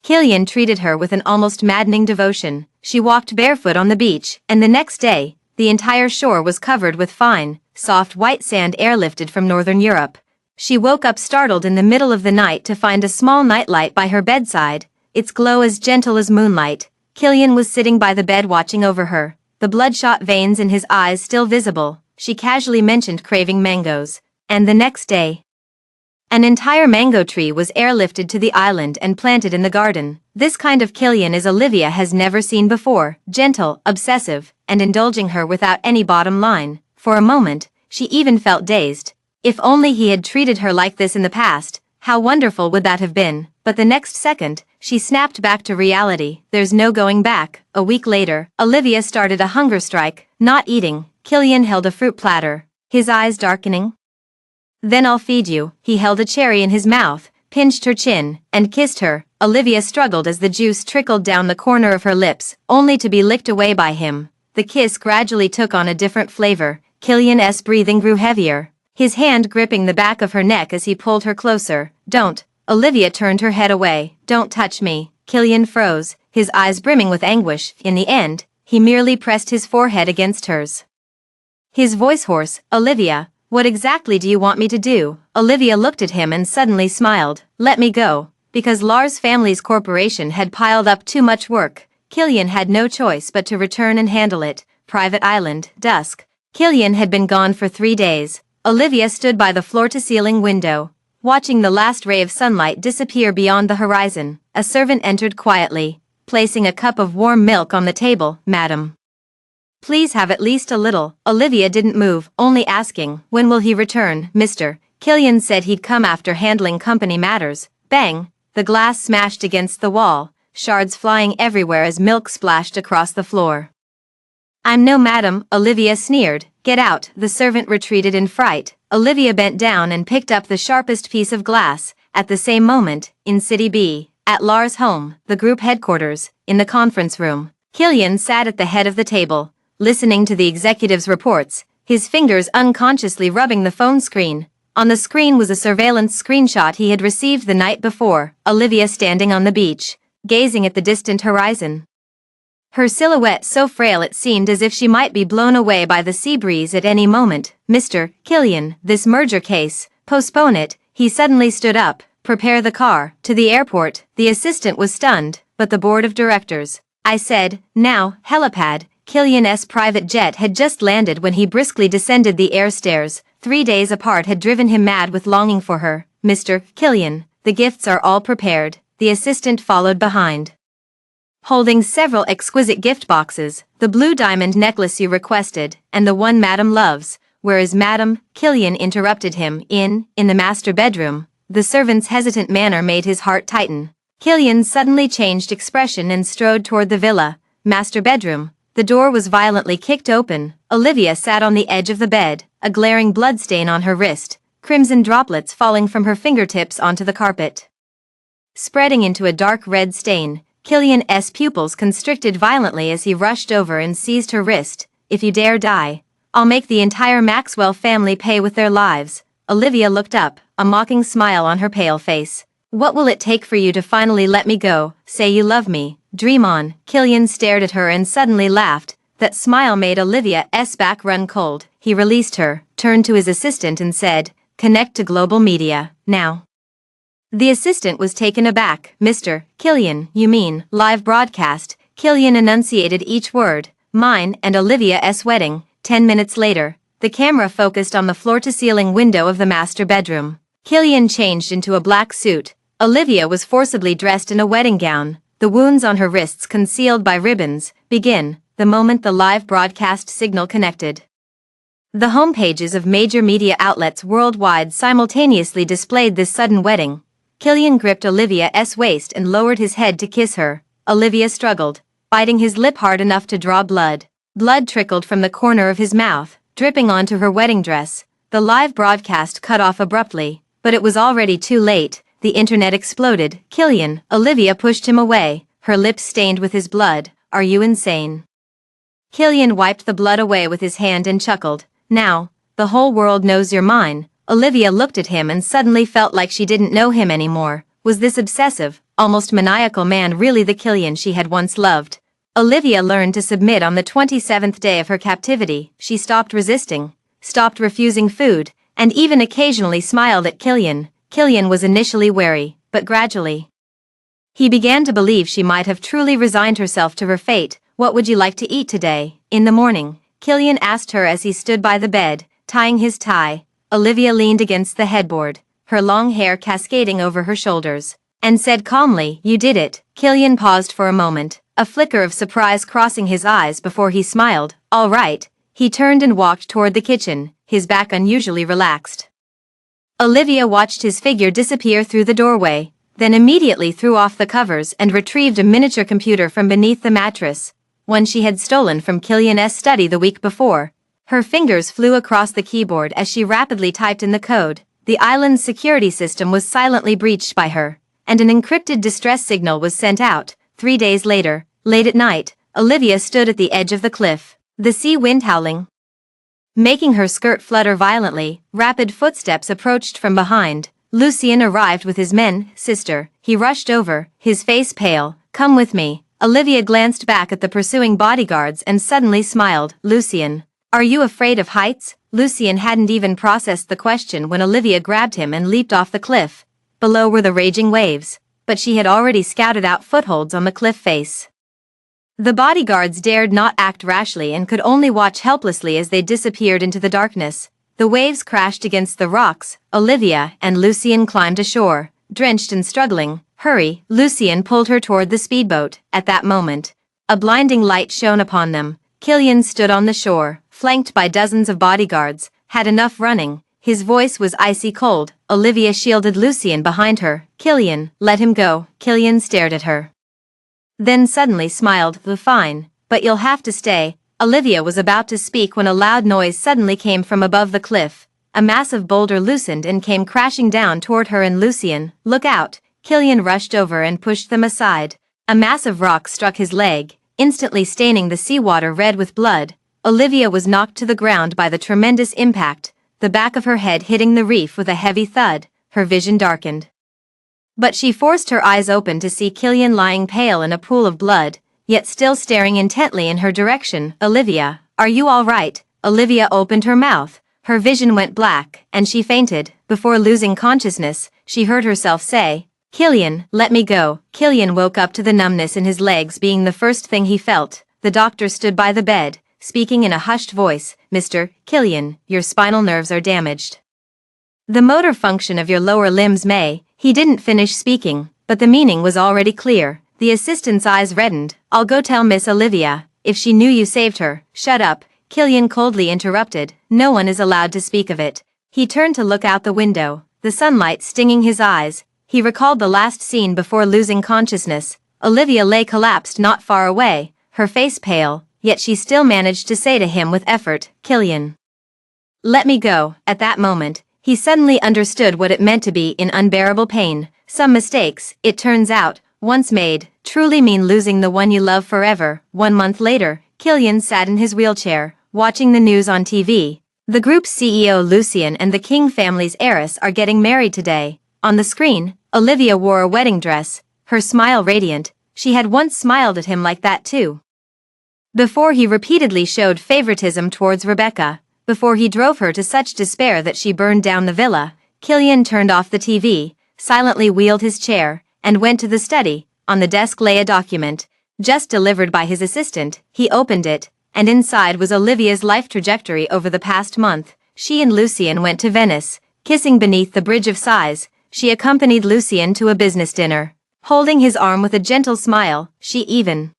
Killian treated her with an almost maddening devotion. She walked barefoot on the beach, and the next day, the entire shore was covered with fine, soft white sand airlifted from northern Europe. She woke up startled in the middle of the night to find a small nightlight by her bedside, its glow as gentle as moonlight. Killian was sitting by the bed watching over her, the bloodshot veins in his eyes still visible. She casually mentioned craving mangoes, and the next day, an entire mango tree was airlifted to the island and planted in the garden. This kind of Killian is Olivia has never seen before, gentle, obsessive, and indulging her without any bottom line. For a moment, she even felt dazed. If only he had treated her like this in the past, how wonderful would that have been? But the next second, she snapped back to reality. There's no going back. A week later, Olivia started a hunger strike, not eating. Killian held a fruit platter, his eyes darkening. Then I'll feed you. He held a cherry in his mouth, pinched her chin, and kissed her. Olivia struggled as the juice trickled down the corner of her lips, only to be licked away by him. The kiss gradually took on a different flavor. Killian's breathing grew heavier, his hand gripping the back of her neck as he pulled her closer. Don't. Olivia turned her head away. Don't touch me. Killian froze, his eyes brimming with anguish. In the end, he merely pressed his forehead against hers. His voice hoarse. Olivia, what exactly do you want me to do? Olivia looked at him and suddenly smiled. Let me go. Because Lars family's corporation had piled up too much work, Killian had no choice but to return and handle it. Private island, dusk. Killian had been gone for 3 days. Olivia stood by the floor-to-ceiling window, watching the last ray of sunlight disappear beyond the horizon. A servant entered quietly, placing a cup of warm milk on the table. Madam, please have at least a little. Olivia didn't move, only asking, when will he return, Mr. Killian said he'd come after handling company matters. Bang! The glass smashed against the wall, shards flying everywhere as milk splashed across the floor. I'm no madam, Olivia sneered. Get out. The servant retreated in fright. Olivia bent down and picked up the sharpest piece of glass. At the same moment, in City B, at Lars' home, the group headquarters, in the conference room, Killian sat at the head of the table, listening to the executive's reports, his fingers unconsciously rubbing the phone screen. On the screen was a surveillance screenshot he had received the night before. Olivia standing on the beach, gazing at the distant horizon. Her silhouette so frail it seemed as if she might be blown away by the sea breeze at any moment. Mr. Killian, this merger case, postpone it. He suddenly stood up. Prepare the car. To the airport. The assistant was stunned, but the board of directors. I said, now, helipad. Killian's private jet had just landed when he briskly descended the air stairs. 3 days apart had driven him mad with longing for her. Mr. Killian, the gifts are all prepared. The assistant followed behind, holding several exquisite gift boxes, the blue diamond necklace you requested, and the one Madam loves. Where is Madam? Killian interrupted him. In the master bedroom. The servant's hesitant manner made his heart tighten. Killian suddenly changed expression and strode toward the villa. Master bedroom. The door was violently kicked open. Olivia sat on the edge of the bed, a glaring bloodstain on her wrist, crimson droplets falling from her fingertips onto the carpet, spreading into a dark red stain. Killian's pupils constricted violently as he rushed over and seized her wrist. If you dare die, I'll make the entire Maxwell family pay with their lives. Olivia looked up, a mocking smile on her pale face. What will it take for you to finally let me go? Say you love me, dream on. Killian stared at her and suddenly laughed. That smile made Olivia's back run cold. He released her, turned to his assistant and said, "Connect to global media, now." The assistant was taken aback. "Mr. Killian, you mean live broadcast?" Killian enunciated each word. "Mine and Olivia's wedding." 10 minutes later, the camera focused on the floor-to-ceiling window of the master bedroom. Killian changed into a black suit. Olivia was forcibly dressed in a wedding gown, the wounds on her wrists concealed by ribbons. Begin, the moment the live broadcast signal connected. The homepages of major media outlets worldwide simultaneously displayed this sudden wedding. Killian gripped Olivia's waist and lowered his head to kiss her. Olivia struggled, biting his lip hard enough to draw blood. Blood trickled from the corner of his mouth, dripping onto her wedding dress. The live broadcast cut off abruptly, but it was already too late. The internet exploded. "Killian," Olivia pushed him away, her lips stained with his blood. "Are you insane?" Killian wiped the blood away with his hand and chuckled. "Now, the whole world knows you're mine." Olivia looked at him and suddenly felt like she didn't know him anymore. Was this obsessive, almost maniacal man really the Killian she had once loved? Olivia learned to submit on the 27th day of her captivity. She stopped resisting, stopped refusing food, and even occasionally smiled at Killian. Killian was initially wary, but gradually he began to believe she might have truly resigned herself to her fate. "What would you like to eat today?" In the morning, Killian asked her as he stood by the bed, tying his tie. Olivia leaned against the headboard, her long hair cascading over her shoulders, and said calmly, "You did it." Killian paused for a moment, a flicker of surprise crossing his eyes before he smiled. "All right." He turned and walked toward the kitchen, his back unusually relaxed. Olivia watched his figure disappear through the doorway, then immediately threw off the covers and retrieved a miniature computer from beneath the mattress, one she had stolen from Killian's study the week before. Her fingers flew across the keyboard as she rapidly typed in the code. The island's security system was silently breached by her, and an encrypted distress signal was sent out. 3 days later, late at night, Olivia stood at the edge of the cliff, the sea wind howling, making her skirt flutter violently. Rapid footsteps approached from behind. Lucien arrived with his men. "Sister." He rushed over, his face pale. "Come with me." Olivia glanced back at the pursuing bodyguards and suddenly smiled. "Lucien, are you afraid of heights?" Lucien hadn't even processed the question when Olivia grabbed him and leaped off the cliff. Below were the raging waves, but she had already scouted out footholds on the cliff face. The bodyguards dared not act rashly and could only watch helplessly as they disappeared into the darkness. The waves crashed against the rocks. Olivia and Lucien climbed ashore, drenched and struggling. "Hurry!" Lucien pulled her toward the speedboat. At that moment, a blinding light shone upon them. Killian stood on the shore, flanked by dozens of bodyguards. "Had enough running." His voice was icy cold. Olivia shielded Lucien behind her. "Killian, let him go." Killian stared at her, then suddenly smiled. "Fine, but you'll have to stay." Olivia was about to speak when a loud noise suddenly came from above the cliff. A massive boulder loosened and came crashing down toward her and Lucien. "Look out!" Killian rushed over and pushed them aside. A massive rock struck his leg, instantly staining the seawater red with blood. Olivia was knocked to the ground by the tremendous impact, the back of her head hitting the reef with a heavy thud. Her vision darkened, but she forced her eyes open to see Killian lying pale in a pool of blood, yet still staring intently in her direction. "Olivia, are you all right?" Olivia opened her mouth, her vision went black, and she fainted. Before losing consciousness, she heard herself say, "Killian, let me go." Killian woke up to the numbness in his legs being the first thing he felt. The doctor stood by the bed, speaking in a hushed voice. "Mr. Killian, your spinal nerves are damaged. The motor function of your lower limbs may." He didn't finish speaking, but the meaning was already clear. The assistant's eyes reddened. "I'll go tell Miss Olivia, if she knew you saved her." "Shut up," Killian coldly interrupted. "No one is allowed to speak of it." He turned to look out the window, the sunlight stinging his eyes. He recalled the last scene before losing consciousness. Olivia lay collapsed not far away, her face pale, yet she still managed to say to him with effort, "Killian, let me go." At that moment, he suddenly understood what it meant to be in unbearable pain. Some mistakes, it turns out, once made, truly mean losing the one you love forever. 1 month later, Killian sat in his wheelchair, watching the news on TV. The group's CEO Lucien and the King family's heiress are getting married today. On the screen, Olivia wore a wedding dress, her smile radiant. She had once smiled at him like that too. Before he repeatedly showed favoritism towards Rebecca, before he drove her to such despair that she burned down the villa, Killian turned off the TV, silently wheeled his chair, and went to the study. On the desk lay a document, just delivered by his assistant. He opened it, and inside was Olivia's life trajectory over the past month. She and Lucien went to Venice, kissing beneath the Bridge of Sighs. She accompanied Lucien to a business dinner. Holding his arm with a gentle smile, she even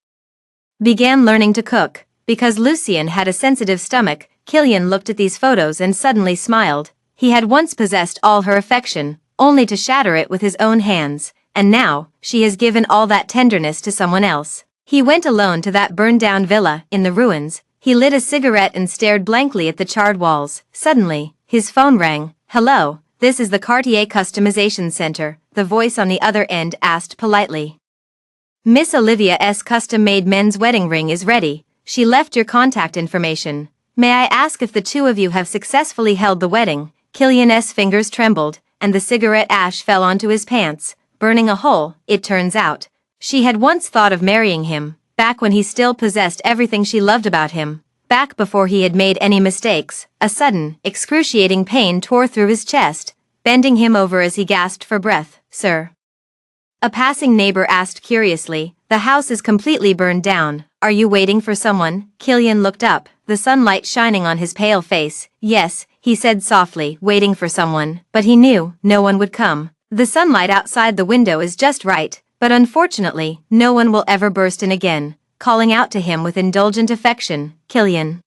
began learning to cook. Because Lucien had a sensitive stomach, Killian looked at these photos and suddenly smiled. He had once possessed all her affection, only to shatter it with his own hands, and now, she has given all that tenderness to someone else. He went alone to that burned-down villa, in the ruins. He lit a cigarette and stared blankly at the charred walls. Suddenly, his phone rang. "Hello, this is the Cartier Customization Center," the voice on the other end asked politely. "Miss Olivia's custom-made men's wedding ring is ready. She left your contact information. May I ask if the two of you have successfully held the wedding?" Killian's fingers trembled, and the cigarette ash fell onto his pants, burning a hole. It turns out, she had once thought of marrying him, back when he still possessed everything she loved about him, back before he had made any mistakes. A sudden, excruciating pain tore through his chest, bending him over as he gasped for breath. "Sir?" A passing neighbor asked curiously. "The house is completely burned down. Are you waiting for someone?" Killian looked up, the sunlight shining on his pale face. "Yes," he said softly, "waiting for someone." But he knew no one would come. "The sunlight outside the window is just right, but unfortunately, no one will ever burst in again," calling out to him with indulgent affection. "Killian."